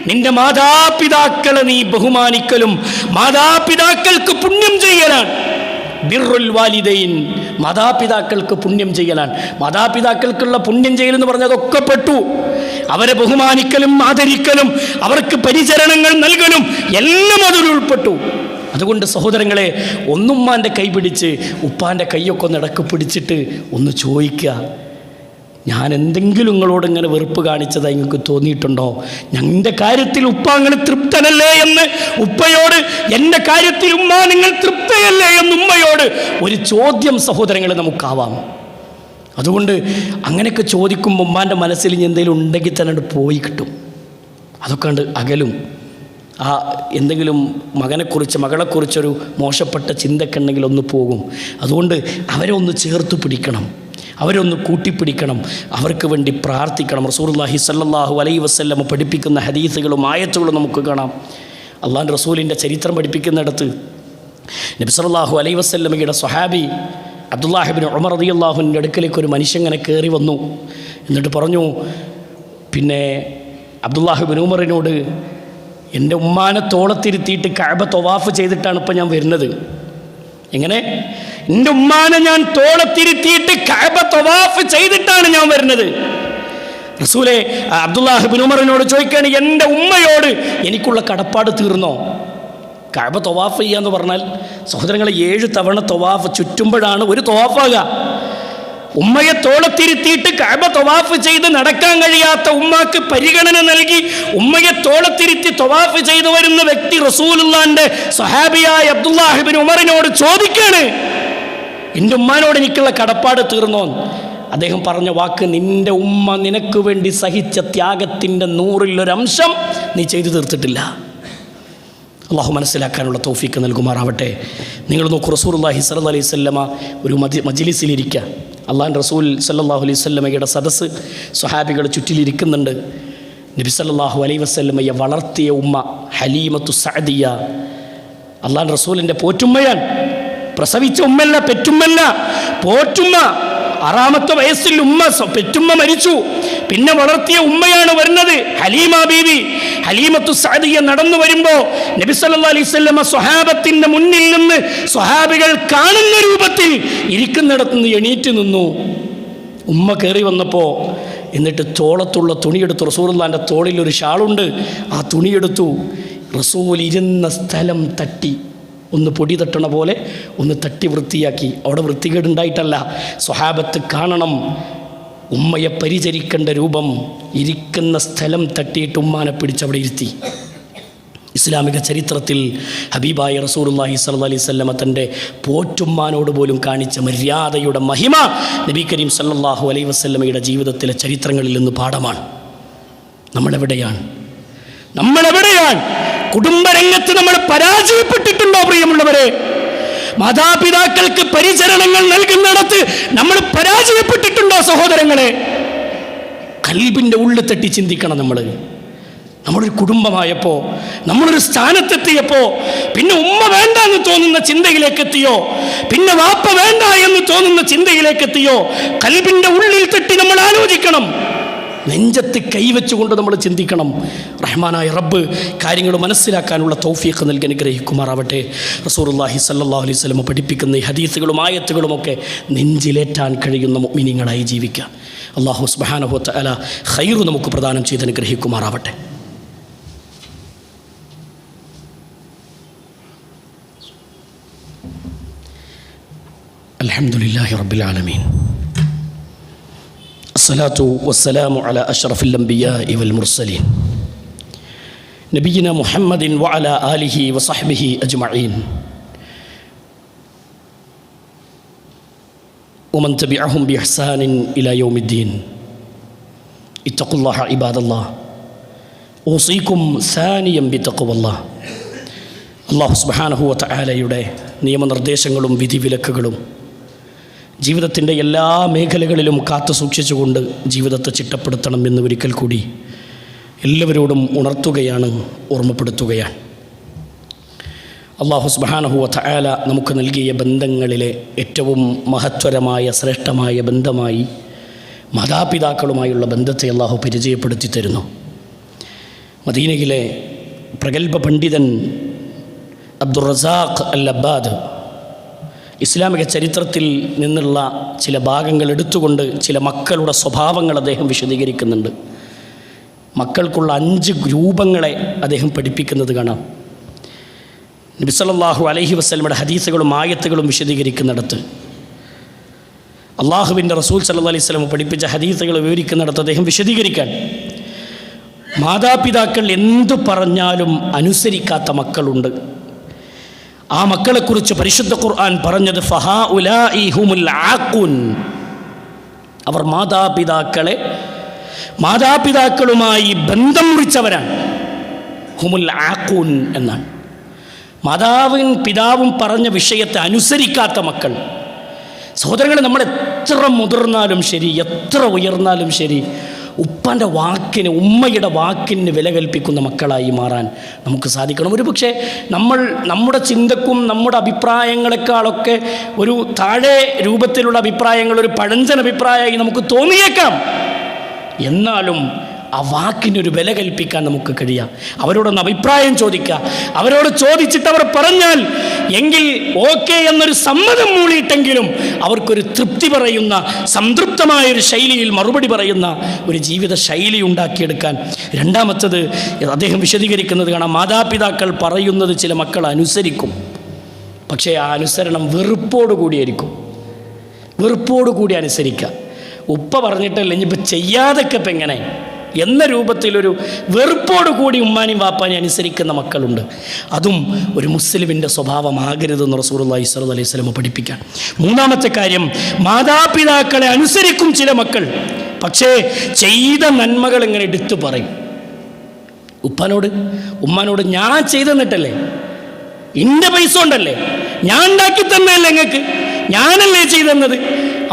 നിന്റെ മാതാപിതാക്കളെ നീ ബഹുമാനിക്കലും മാതാപിതാക്കൾക്ക് പുണ്യം ചെയ്യലാണ്. ബിർറുൽ വാലിദൈൻ, മാതാപിതാക്കൾക്ക് പുണ്യം ചെയ്യലാണ്. മാതാപിതാക്കൾക്കുള്ള പുണ്യം ചെയ്യലെന്ന് പറഞ്ഞതൊക്കെ പെട്ടു. അവരെ ബഹുമാനിക്കലും ആദരിക്കലും അവർക്ക് പരിചരണങ്ങൾ നൽകലും എല്ലാം അതിൽ ഉൾപ്പെട്ടു. അതുകൊണ്ട് സഹോദരങ്ങളെ, ഒന്നുമ്മാൻ്റെ കൈ പിടിച്ച് ഉപ്പാൻ്റെ കൈയൊക്കെ ഒന്ന് ഇടക്ക് പിടിച്ചിട്ട് ഒന്ന് ചോദിക്കുക, ഞാൻ എന്തെങ്കിലും നിങ്ങളോട് ഇങ്ങനെ വെറുപ്പ് കാണിച്ചതായി നിങ്ങൾക്ക് തോന്നിയിട്ടുണ്ടോ? എൻ്റെ കാര്യത്തിൽ ഉപ്പ അങ്ങനെ തൃപ്തനല്ലേ എന്ന് ഉപ്പയോട്, എൻ്റെ കാര്യത്തിൽ ഉമ്മ നിങ്ങൾ തൃപ്തയല്ലേ എന്ന് ഉമ്മയോട് ഒരു ചോദ്യം സഹോദരങ്ങളെ നമുക്കാവാം. അതുകൊണ്ട് അങ്ങനെയൊക്കെ ചോദിക്കുമ്പോൾ ഉമ്മാൻ്റെ മനസ്സിൽ എന്തെങ്കിലും ഉണ്ടെങ്കിൽ തന്നെ പോയി കിട്ടും. അതൊക്കെ ഉണ്ട് അകലും. ആ എന്തെങ്കിലും മകനെക്കുറിച്ച് മകളെക്കുറിച്ചൊരു മോശപ്പെട്ട ചിന്തയൊക്കെ ഉണ്ടെങ്കിൽ ഒന്ന് പോകും. അതുകൊണ്ട് അവരെ ഒന്ന് ചേർത്ത് പിടിക്കണം, അവരൊന്ന് കൂട്ടിപ്പിടിക്കണം, അവർക്ക് വേണ്ടി പ്രാർത്ഥിക്കണം. റസൂലുള്ളാഹി സ്വല്ലല്ലാഹു അലൈഹി വസല്ലം പഠിപ്പിക്കുന്ന ഹദീസുകളും ആയത്തുകളും നമുക്ക് കാണാം. അള്ളാഹുവിൻ്റെ റസൂലിൻ്റെ ചരിത്രം പഠിപ്പിക്കുന്നിടത്ത് നബി സല്ലല്ലാഹു അലൈഹി വസല്ലമയുടെ സ്വഹാബി അബ്ദുല്ലാഹി ഇബ്നു ഉമർ റളിയല്ലാഹുവിൻ്റെ അടുക്കലേക്ക് ഒരു മനുഷ്യൻ ഇങ്ങനെ കയറി വന്നു. എന്നിട്ട് പറഞ്ഞു, പിന്നെ അബ്ദുല്ലാഹി ഇബ്നു ഉമറിനോട്, എൻ്റെ ഉമ്മാനെ തോളത്തിരുത്തിയിട്ട് കഅബ തവാഫ് ചെയ്തിട്ടാണ് ഇപ്പം ഞാൻ വരുന്നത്. എങ്ങനെ? എൻ്റെ ഉമ്മാനെ ഞാൻ തോളത്തിരുത്തിയിട്ട് കഅബ തവാഫ് ചെയ്തിട്ടാണ് ഞാൻ വരുന്നത്. റസൂലെ അബ്ദുല്ലാഹി ഇബ്നു ഉമറിനോട് ചോദിക്കുകയാണ്, എൻ്റെ ഉമ്മയോട് എനിക്കുള്ള കടപ്പാട് തീർന്നോ? കഅബ തവാഫ് ചെയ്യാന്ന് പറഞ്ഞാൽ സഹോദരങ്ങളെ 7 തവണ തവാഫ് ചുറ്റുമ്പോഴാണ് ഒരു തവാഫാകുക. ഉമ്മയെ തോളത്തിരുത്തിയിട്ട് കഅബ തവാഫ് ചെയ്ത് നടക്കാൻ കഴിയാത്ത ഉമ്മാക്ക് പരിഗണന നൽകി ഉമ്മയെ തോളത്തിരുത്തി തവാഫ് ചെയ്തു വരുന്ന വ്യക്തി റസൂലുള്ളാഹിന്റെ സ്വഹാബിയായ അബ്ദുല്ലാഹി ഇബ്നു ഉമറിനോട് ചോദിക്കാണ്, എൻ്റെ ഉമ്മാനോട് എനിക്കുള്ള കടപ്പാട് തീർന്നോ? അദ്ദേഹം പറഞ്ഞ വാക്ക്, നിൻ്റെ ഉമ്മ നിനക്ക് വേണ്ടി സഹിച്ച ത്യാഗത്തിൻ്റെ 100% നീ ചെയ്തു തീർത്തിട്ടില്ല. അള്ളാഹു മനസ്സിലാക്കാനുള്ള തൗഫീക്ക് നൽകുമാറാവട്ടെ. നിങ്ങൾ നോക്കൂ, റസൂലുള്ളാഹി സ്വല്ലല്ലാഹു അലൈഹി വസല്ലമ ഒരു മജ്ലിസിലിരിക്കുക. അള്ളാഹുവിൻ്റെ റസൂൽ സ്വല്ലല്ലാഹു അലൈഹി വസല്ലമയുടെ സദസ്സ്, സ്വഹാബികൾ ചുറ്റിലിരിക്കുന്നുണ്ട്. നബി സല്ലല്ലാഹു അലൈഹി വസല്ലമയെ വളർത്തിയ ഉമ്മ ഹലീമത്തു സഅദിയ അള്ളാഹുവിൻ്റെ റസൂലിൻ്റെ പോറ്റുമ്മയാണ്. പ്രസവിച്ച ഉമ്മല്ല, പെറ്റുമ്മല്ല, പോറ്റുമ്മ. 6ാമത്തെ വയസ്സിൽ പെറ്റുമ്മ മരിച്ചു. പിന്നെ വളർത്തിയ ഉമ്മയാണ് വരുന്നത്, ഹലീമ ബീവി. ഹലീമത്തു സഅദിയ നടന്നു വരുമ്പോൾ നബി സല്ലല്ലാഹു അലൈഹി വസല്ലമ സ്വഹാബത്തിന്റെ മുന്നിൽ നിന്ന് സ്വഹാബികൾ കാണുന്ന രൂപത്തിൽ ഇരിക്കുന്നിടത്ത് നിന്ന് എണീറ്റ് നിന്നു. ഉമ്മ കയറി വന്നപ്പോൾ എന്നിട്ട് തോളത്തുള്ള തുണിയെടുത്തു. റസൂലുള്ളാഹിൻ്റെ തോളിൽ ഒരു ഷാളുണ്ട്, ആ തുണിയെടുത്തു. റസൂൽ ഇരുന്ന സ്ഥലം തട്ടി, ഒന്ന് പൊടി തട്ടണ പോലെ ഒന്ന് തട്ടി വൃത്തിയാക്കി. അവിടെ വൃത്തികേടുണ്ടായിട്ടല്ല, സ്വഹാബത്ത് കാണണം ഉമ്മയെ പരിചരിക്കേണ്ട രൂപം. ഇരിക്കുന്ന സ്ഥലം തട്ടിയിട്ട് ഉമ്മാനെ പിടിച്ചവിടെ ഇരുത്തി. ഇസ്ലാമിക ചരിത്രത്തിൽ ഹബീബായ റസൂലുള്ളാഹി സ്വല്ലല്ലാഹു അലൈഹി വസല്ലമ തൻ്റെ പോറ്റുമ്മാനോട് പോലും കാണിച്ച മര്യാദയുടെ മഹിമ നബി കരീം സ്വല്ലല്ലാഹു അലൈഹി വസല്ലമയുടെ ജീവിതത്തിലെ ചരിത്രങ്ങളിൽ നിന്ന് പാഠമാണ്. നമ്മളെവിടെയാണ്? കുടുംബരംഗത്ത് നമ്മൾ പരാജയപ്പെട്ടിട്ടുണ്ടോ പ്രിയമുള്ളവരെ? മാതാപിതാക്കൾക്ക് പരിചരണങ്ങൾ നൽകുന്നിടത്ത് നമ്മൾ പരാജയപ്പെട്ടിട്ടുണ്ടോ സഹോദരങ്ങളെ? ഖൽബിൻ്റെ ഉള്ളിൽ തട്ടി ചിന്തിക്കണം. നമ്മളൊരു കുടുംബമായപ്പോൾ, നമ്മളൊരു സ്ഥാനത്തെത്തിയപ്പോൾ, പിന്നെ ഉമ്മ വേണ്ട എന്ന് തോന്നുന്ന ചിന്തയിലേക്ക് എത്തിയോ? പിന്നെ വാപ്പ വേണ്ട എന്ന് തോന്നുന്ന ചിന്തയിലേക്ക് എത്തിയോ? ഖൽബിൻ്റെ ഉള്ളിൽ തട്ടി നമ്മൾ ആലോചിക്കണം. നെഞ്ചത്ത് കൈവച്ചുകൊണ്ട് നമ്മൾ ചിന്തിക്കണം. റഹ്മാനായ റബ്ബ് കാര്യങ്ങൾ മനസ്സിലാക്കാനുള്ള തൗഫീഖ് നൽകി അനുഗ്രഹിക്കുമാറാവട്ടെ. റസൂലുള്ളാഹി സ്വല്ലല്ലാഹു അലൈഹി വസല്ലം പഠിപ്പിക്കുന്ന ഈ ഹദീസുകളും ആയത്തുകളുമൊക്കെ നെഞ്ചിലേറ്റാൻ കഴിയുന്ന മുഅ്മിനീങ്ങളായി ജീവിക്കുക. അല്ലാഹു സുബ്ഹാനഹു വ തആല ഖൈർ നമുക്ക് പ്രദാനം ചെയ്ത് അനുഗ്രഹിക്കുമാറാവട്ടെ. അൽഹംദുലില്ലാഹി റബ്ബിൽ ആലമീൻ. الصلاة والسلام على أشرف الأنبياء والمرسلين نبينا محمد وعلى آله وصحبه أجمعين ومن تبعهم بإحسان إلى يوم الدين اتقوا الله عباد الله أوصيكم ثانيا بتقوى الله. الله سبحانه وتعالى യുടെ നിയമനിർദ്ദേശങ്ങളും വിധിവിലക്കുകളും ജീവിതത്തിൻ്റെ എല്ലാ മേഖലകളിലും കാത്തു സൂക്ഷിച്ചുകൊണ്ട് ജീവിതത്തെ ചിട്ടപ്പെടുത്തണം എന്ന് ഒരിക്കൽ കൂടി എല്ലാവരോടും ഉണർത്തുകയാണ്, ഓർമ്മപ്പെടുത്തുകയാണ്. അല്ലാഹു സുബ്ഹാനഹു വ തആല നമുക്ക് നൽകിയ ബന്ധങ്ങളിലെ ഏറ്റവും മഹത്വരമായ ശ്രേഷ്ഠമായ ബന്ധമായി മാതാപിതാക്കളുമായുള്ള ബന്ധത്തെ അല്ലാഹു പരിചയപ്പെടുത്തി തരുന്നു. മദീനയിലെ പ്രഗത്ഭ പണ്ഡിതൻ അബ്ദുർ റസാഖ് അൽ അബ്ബാദ് ഇസ്ലാമിക ചരിത്രത്തിൽ നിന്നുള്ള ചില ഭാഗങ്ങൾ എടുത്തുകൊണ്ട് ചില മക്കളുടെ സ്വഭാവങ്ങൾ അദ്ദേഹം വിശദീകരിക്കുന്നുണ്ട്. മക്കൾക്കുള്ള 5 രൂപങ്ങളെ അദ്ദേഹം പഠിപ്പിക്കുന്നത് കാണാം. നബി സല്ലല്ലാഹു അലൈഹി വസല്ലമയുടെ ഹദീസുകളും ആയത്തുകളും വിശദീകരിക്കുന്നിടത്ത്, അള്ളാഹുവിൻ്റെ റസൂൽ സല്ലല്ലാഹു അലൈഹി വസല്ലം പഠിപ്പിച്ച ഹദീസുകൾ വിവരിക്കുന്നിടത്ത് അദ്ദേഹം വിശദീകരിക്കാൻ, മാതാപിതാക്കൾ എന്തു പറഞ്ഞാലും അനുസരിക്കാത്ത മക്കളുണ്ട്. ആ മക്കളെക്കുറിച്ച് പരിശുദ്ധ ഖുർആൻ പറഞ്ഞത് ഫഹാഉലാഇ ഹുമുൽ ആഖൂൻ, അവർ മാതാപിതാക്കളുമായി ബന്ധം മുറിച്ചവരാണ്. ഹുമുൽ ആഖൂൻ എന്നാണ്. മാതാവും പിതാവും പറഞ്ഞ വിഷയത്തെ അനുസരിക്കാത്ത മക്കൾ. സഹോദരങ്ങളെ, നമ്മൾ എത്ര മുതിർന്നാലും ശരി, എത്ര ഉയർന്നാലും ശരി, ഉപ്പാൻ്റെ വാക്കിന്, ഉമ്മയുടെ വാക്കിന് വില കൽപ്പിക്കുന്ന മക്കളായി മാറാൻ നമുക്ക് സാധിക്കണം. ഒരു പക്ഷേ നമ്മുടെ ചിന്തക്കും നമ്മുടെ അഭിപ്രായങ്ങളെക്കാളൊക്കെ ഒരു താഴെ രൂപത്തിലുള്ള അഭിപ്രായങ്ങൾ, ഒരു പഴഞ്ചൻ അഭിപ്രായമായി നമുക്ക് തോന്നിയേക്കാം. എന്നാലും ആ വാക്കിനൊരു വില കൽപ്പിക്കാൻ നമുക്ക് കഴിയാം. അവരോടൊന്ന് അഭിപ്രായം ചോദിക്കുക. അവരോട് ചോദിച്ചിട്ട് അവർ പറഞ്ഞാൽ എങ്കിൽ ഓക്കെ എന്നൊരു സമ്മതം മൂളിയിട്ടെങ്കിലും അവർക്കൊരു തൃപ്തി പറയുന്ന, സംതൃപ്തമായൊരു ശൈലിയിൽ മറുപടി പറയുന്ന ഒരു ജീവിത ശൈലി ഉണ്ടാക്കിയെടുക്കാൻ. രണ്ടാമത്തത് അദ്ദേഹം വിശദീകരിക്കുന്നത് കാണാം, മാതാപിതാക്കൾ പറയുന്നത് ചില മക്കൾ അനുസരിക്കും. പക്ഷേ ആ അനുസരണം വെറുപ്പോടുകൂടിയായിരിക്കും. വെറുപ്പോടുകൂടി അനുസരിക്കുക. ഉപ്പ പറഞ്ഞിട്ടല്ല, ഇനിയിപ്പോൾ ചെയ്യാതൊക്കെ ഇപ്പം എങ്ങനെ, എന്ന രൂപത്തിലൊരു വെറുപ്പോടു കൂടി ഉമ്മാനെയും വാപ്പാനെയും അനുസരിക്കുന്ന മക്കളുണ്ട്. അതും ഒരു മുസ്ലിമിൻ്റെ സ്വഭാവമാകരുതെന്ന് റസൂലുള്ളാഹി സ്വല്ലല്ലാഹു അലൈഹി വസല്ലം പഠിപ്പിക്കാൻ. മൂന്നാമത്തെ കാര്യം, മാതാപിതാക്കളെ അനുസരിക്കും ചില മക്കൾ, പക്ഷേ ചെയ്ത നന്മകൾ ഇങ്ങനെ എടുത്തു പറയും. ഉപ്പാനോട് ഉമ്മാനോട് ഞാൻ ചെയ്തെന്നിട്ടല്ലേ, എൻ്റെ പൈസ കൊണ്ടല്ലേ, ഞാൻ ഉണ്ടാക്കി തന്നല്ലേ നിങ്ങൾക്ക്, ഞാനല്ലേ ചെയ്തെന്നത്,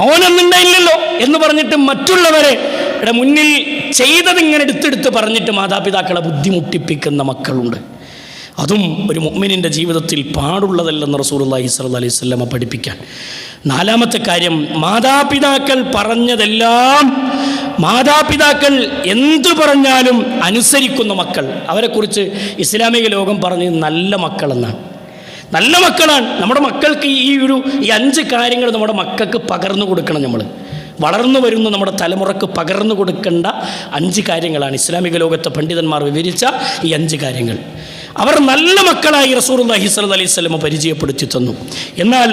അവനൊന്നുണ്ടായില്ലല്ലോ എന്ന് പറഞ്ഞിട്ട് മറ്റുള്ളവരെ മുന്നിൽ ചെയ്തതിങ്ങനെ എടുത്തെടുത്ത് പറഞ്ഞിട്ട് മാതാപിതാക്കളെ ബുദ്ധിമുട്ടിപ്പിക്കുന്ന മക്കളുണ്ട്. അതും ഒരു മുഅ്മിനിൻ്റെ ജീവിതത്തിൽ പാടുള്ളതല്ലെന്ന് റസൂലുള്ളാഹി സ്വല്ലല്ലാഹു അലൈഹി വസല്ലം പഠിപ്പിക്കാൻ. നാലാമത്തെ കാര്യം, മാതാപിതാക്കൾ പറഞ്ഞതെല്ലാം, മാതാപിതാക്കൾ എന്തു പറഞ്ഞാലും അനുസരിക്കുന്ന മക്കൾ. അവരെക്കുറിച്ച് ഇസ്ലാമിക ലോകം പറഞ്ഞത് നല്ല മക്കളെന്നാണ്. നല്ല മക്കളാണ്. നമ്മുടെ മക്കൾക്ക് ഈ 5 കാര്യങ്ങൾ നമ്മുടെ മക്കൾക്ക് പകർന്നു കൊടുക്കണം. നമ്മൾ വളർന്നു വരുന്ന നമ്മുടെ തലമുറക്ക് പകർന്നു കൊടുക്കേണ്ട 5 കാര്യങ്ങളാണ് ഇസ്ലാമിക ലോകത്തെ പണ്ഡിതന്മാർ വിവരിച്ച ഈ 5 കാര്യങ്ങൾ. അവർ നല്ല മക്കളായി റസൂലുള്ളാഹി സ്വല്ലല്ലാഹു അലൈഹി വസല്ലം പരിചയപ്പെടുത്തി തന്നു. എന്നാൽ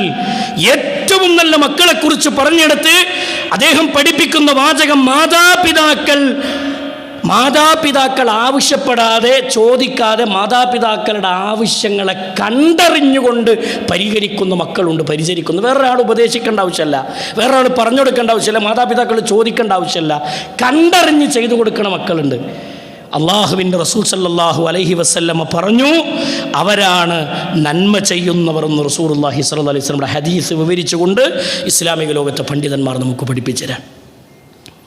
ഏറ്റവും നല്ല മക്കളെക്കുറിച്ച് പറഞ്ഞെടുത്ത് അദ്ദേഹം പഠിപ്പിക്കുന്ന വാചകം, മാതാപിതാക്കൾ ആവശ്യപ്പെടാതെ, ചോദിക്കാതെ മാതാപിതാക്കളുടെ ആവശ്യങ്ങളെ കണ്ടറിഞ്ഞുകൊണ്ട് പരിഹരിക്കുന്ന മക്കളുണ്ട്, പരിചരിക്കുന്നു. വേറൊരാൾ ഉപദേശിക്കേണ്ട ആവശ്യമല്ല, വേറൊരാൾ പറഞ്ഞു കൊടുക്കേണ്ട ആവശ്യമില്ല, മാതാപിതാക്കൾ ചോദിക്കേണ്ട ആവശ്യമില്ല, കണ്ടറിഞ്ഞ് ചെയ്തു കൊടുക്കണ മക്കളുണ്ട്. അള്ളാഹുവിൻ്റെ റസൂൽ സല്ലല്ലാഹു അലൈഹി വസല്ലമ പറഞ്ഞു, അവരാണ് നന്മ ചെയ്യുന്നവർ എന്ന് റസൂലുള്ളാഹി സ്വല്ലല്ലാഹു അലൈഹി വസല്ലമയുടെ ഹദീസ് വിവരിച്ചുകൊണ്ട് ഇസ്ലാമിക ലോകത്തെ പണ്ഡിതന്മാർ നമുക്ക് പഠിപ്പിച്ചു തരാൻ.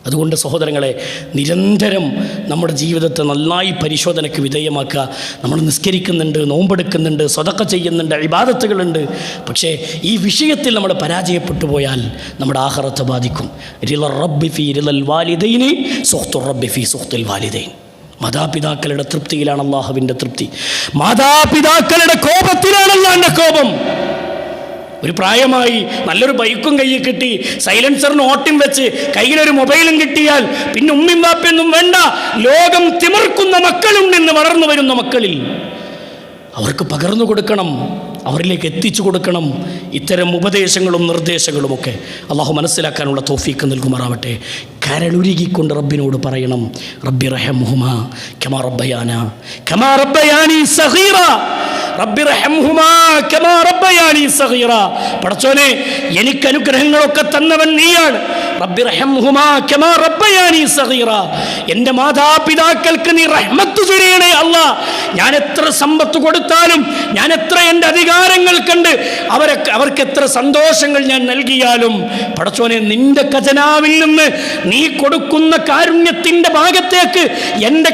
അതുകൊണ്ട് സഹോദരങ്ങളെ, നിരന്തരം നമ്മുടെ ജീവിതത്തെ നന്നായി പരിശോധനയ്ക്ക് വിധേയമാക്കുക. നമ്മൾ നിസ്കരിക്കുന്നുണ്ട്, നോമ്പെടുക്കുന്നുണ്ട്, സ്വതക്ക ചെയ്യുന്നുണ്ട്, ഇബാദത്തുകളുണ്ട്. പക്ഷേ ഈ വിഷയത്തിൽ നമ്മൾ പരാജയപ്പെട്ടു പോയാൽ നമ്മുടെ ആഖിറത്തെ ബാധിക്കും. റിള റബ്ബി ഫീ റിളൽ വാലിദൈനി സുഖ്തു റബ്ബി ഫീ സുഖ്തിൽ വാലിദൈൻ. മാതാപിതാക്കളുടെ തൃപ്തിയിലാണ് അള്ളാഹുവിൻ്റെ തൃപ്തി, മാതാപിതാക്കളുടെ കോപത്തിലാണ് അല്ലാഹുവിൻ്റെ കോപം. ഒരു പ്രായമായി നല്ലൊരു ബൈക്കും കയ്യിൽ കിട്ടി, സൈലൻസറിന് ഓട്ടിം വെച്ച് കയ്യിലൊരു മൊബൈലും കിട്ടിയാൽ പിന്നെ ഉമ്മിയും വാപ്പയൊന്നും വേണ്ട, ലോകം തിമിർക്കുന്ന മക്കളുണ്ടെന്ന് വളർന്നു വരുന്ന മക്കളിൽ അവർക്ക് പകർന്നു കൊടുക്കണം, അവരിലേക്ക് എത്തിച്ചു കൊടുക്കണം ഇത്തരം ഉപദേശങ്ങളും നിർദ്ദേശങ്ങളുമൊക്കെ. അള്ളാഹു മനസ്സിലാക്കാനുള്ള തൗഫീഖ് നൽകുമാറാവട്ടെ. കരളുരുകിക്കൊണ്ട് റബ്ബിനോട് പറയണം, റബ്ബി റഹംഹുമാ കമാ റബ്ബയാനി സഗീറ, റബ്ബി റഹംഹുമാ കമാ റബ്ബയാനി സഗീറ. പടച്ചോനെ, എനിക്ക് അനുഗ്രഹങ്ങളൊക്കെ തന്നവൻ നീയാണ്. റബ്ബി റഹംഹുമാ കമാ റബ്ബയാനി സഗീറ. എൻ്റെ മാതാപിതാക്കൾക്ക് നീ റഹ്മത്ത് ചൊരിയണേ അല്ലാ. ഞാൻ എത്ര സമ്പത്ത് കൊടുത്താലും, ഞാൻ എത്ര എൻ്റെ അധികാരങ്ങൾ കണ്ട് അവർക്ക് എത്ര സന്തോഷങ്ങൾ ഞാൻ നൽകിയാലും, പടച്ചോനെ, നിന്റെ ഖജനാവിൽ നിന്ന് നീ കൊടുക്കുന്ന കാരുണ്യത്തിൻ്റെ ഭാഗത്തേക്ക് എൻ്റെ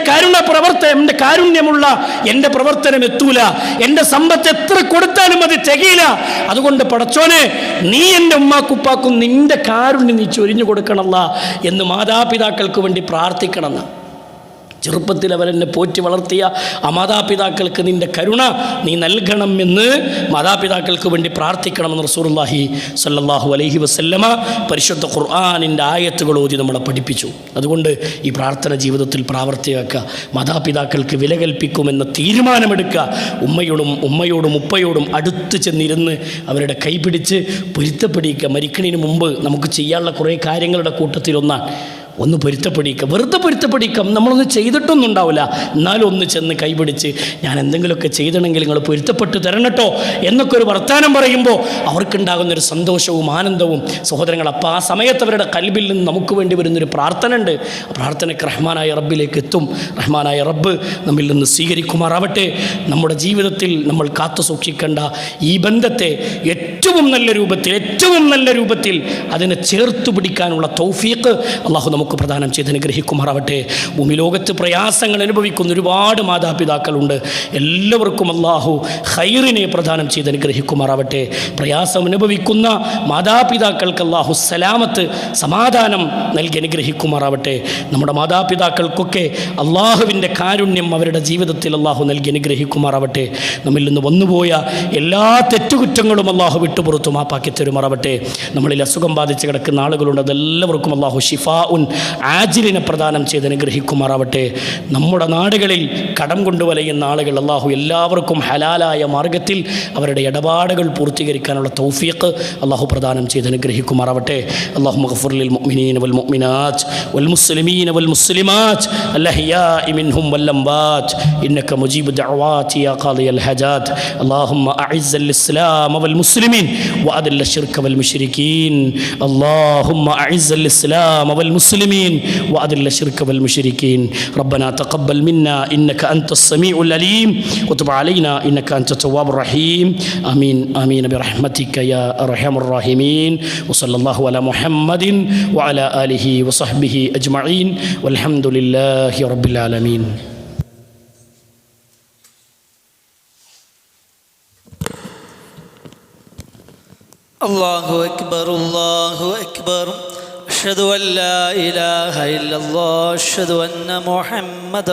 കാരുണ്യമുള്ള എൻ്റെ പ്രവർത്തനം എത്തൂല. എൻ്റെ സമ്പത്ത് എത്ര കൊടുത്താലും അത് തികയില്ല. അതുകൊണ്ട് പടച്ചോനെ, നീ എൻ്റെ ഉമ്മാക്കുപ്പാക്കും നിന്റെ കാരുണ്യം നീ ചൊരിഞ്ഞു കൊടുക്കണമല്ല എന്ന് മാതാപിതാക്കൾക്ക് വേണ്ടി പ്രാർത്ഥിക്കണം. ചെറുപ്പത്തിൽ അവരെന്നെ പോറ്റി വളർത്തിയ ആ മാതാപിതാക്കൾക്ക് നിൻ്റെ കരുണ നീ നൽകണമെന്ന് മാതാപിതാക്കൾക്ക് വേണ്ടി പ്രാർത്ഥിക്കണമെന്ന് റസൂലുള്ളാഹി സ്വല്ലല്ലാഹു അലൈഹി വസല്ലമ പരിശുദ്ധ ഖുർആനിൻ്റെ ആയത്തുകൾ ഓതി നമ്മളെ പഠിപ്പിച്ചു. അതുകൊണ്ട് ഈ പ്രാർത്ഥന ജീവിതത്തിൽ പ്രാവർത്തികമാക്കുക. മാതാപിതാക്കൾക്ക് വില കൽപ്പിക്കുമെന്ന തീരുമാനമെടുക്കുക. ഉമ്മയോടും ഉപ്പയോടും അടുത്ത് ചെന്നിരുന്ന് അവരുടെ കൈപിടിച്ച് പൊരുത്തപ്പെടിക്കുക. മരിക്കണതിന് മുമ്പ് നമുക്ക് ചെയ്യാനുള്ള കുറേ കാര്യങ്ങളുടെ കൂട്ടത്തിലൊന്നാണ് ഒന്ന് പൊരുത്തപ്പെടിക്കുക. വെറുതെ പൊരുത്തപ്പെടിക്കാം, നമ്മളൊന്നും ചെയ്തിട്ടൊന്നും ഉണ്ടാവില്ല, എന്നാലും ഒന്ന് ചെന്ന് കൈപിടിച്ച് ഞാൻ എന്തെങ്കിലുമൊക്കെ ചെയ്തണമെങ്കിൽ നിങ്ങൾ പൊരുത്തപ്പെട്ട് തരണട്ടോ എന്നൊക്കെ ഒരു വർത്താനം പറയുമ്പോൾ അവർക്കുണ്ടാകുന്നൊരു സന്തോഷവും ആനന്ദവും സഹോദരങ്ങൾ. അപ്പോൾ ആ സമയത്ത് അവരുടെ കൽബിൽ നിന്ന് നമുക്ക് വേണ്ടി വരുന്നൊരു പ്രാർത്ഥന ഉണ്ട്. ആ പ്രാർത്ഥനയ്ക്ക് റഹ്മാനായ റബ്ബിലേക്ക് എത്തും. റഹ്മാനായ റബ്ബ് നമ്മിൽ നിന്ന് സ്വീകരിക്കുമാറാവട്ടെ. നമ്മുടെ ജീവിതത്തിൽ നമ്മൾ കാത്തു സൂക്ഷിക്കേണ്ട ഈ ബന്ധത്തെ ഏറ്റവും നല്ല രൂപത്തിൽ അതിനെ ചേർത്ത് പിടിക്കാനുള്ള തൗഫീഖ് അള്ളാഹു നമുക്ക് പ്രദാനം ചെയ്ത് അനുഗ്രഹിക്കുമാറാവട്ടെ. ഭൂമി ലോകത്ത് പ്രയാസങ്ങൾ അനുഭവിക്കുന്ന ഒരുപാട് മാതാപിതാക്കളുണ്ട്. എല്ലാവർക്കും അള്ളാഹു ഖൈറിനെ പ്രദാനം ചെയ്ത് അനുഗ്രഹിക്കുമാറാവട്ടെ. പ്രയാസം അനുഭവിക്കുന്ന മാതാപിതാക്കൾക്ക് അള്ളാഹു സലാമത്ത്, സമാധാനം നൽകി അനുഗ്രഹിക്കുമാറാവട്ടെ. നമ്മുടെ മാതാപിതാക്കൾക്കൊക്കെ അള്ളാഹുവിൻ്റെ കാരുണ്യം അവരുടെ ജീവിതത്തിൽ അള്ളാഹു നൽകി അനുഗ്രഹിക്കുമാറാവട്ടെ. നമ്മിൽ നിന്ന് വന്നുപോയ എല്ലാ തെറ്റുകുറ്റങ്ങളും അള്ളാഹു വിട്ടു പുറത്തു മാപ്പാക്കി തരുമാറാവട്ടെ. നമ്മളിൽ അസുഖം ബാധിച്ച് കിടക്കുന്ന ആളുകളുണ്ട്, അതെല്ലാവർക്കും അള്ളാഹു ഷിഫാഉൻ ആജിലിനെ പ്രദാനം ചെയ്ത് അനുഗ്രഹിക്കുമാറാവട്ടെ. നമ്മുടെ നാടുകളിൽ കടം കൊണ്ട് വലയുന്ന ആളുകൾ അള്ളാഹു എല്ലാവർക്കും ഹലാലായ മാർഗത്തിൽ അവരുടെ ഇടപാടുകൾ പൂർത്തീകരിക്കാനുള്ള തൗഫീഖ് അള്ളാഹു പ്രദാനം ചെയ്ത് അനുഗ്രഹിക്കുമാറാവട്ടെ. അല്ലാഹുമ്മ ഗ്ഫിർ ലിൽ മുഅ്മിനീന വൽ മുഅ്മിനാത്ത് വൽ മുസ്ലിമീന വൽ മുസ്ലിമാത്ത് അൽഅഹ്യാഇ മിൻഹും വൽ അംവാത്ത് ഇന്നക മുജീബു ദഅവാതി യാ ഖാദിയൽ ഹജാത്ത്. അല്ലാഹുമ്മ അഇസ്സൽ ഇസ്ലാമ വൽ മുസ്ലിമീൻ വഅദില്ല الشرك والمشركين. اللهم أعز الإسلام والمسلمين وأذل الشرك والمشركين. ربنا تقبل منا إنك أنت السميع العليم وتب علينا إنك أنت التواب الرحيم. آمين آمين برحمتك يا أرحم الراحمين. وصلى الله على محمد وعلى آله وصحبه أجمعين والحمد لله رب العالمين. الله أكبر الله أكبر أشهد أن لا إله إلا الله أشهد أن محمد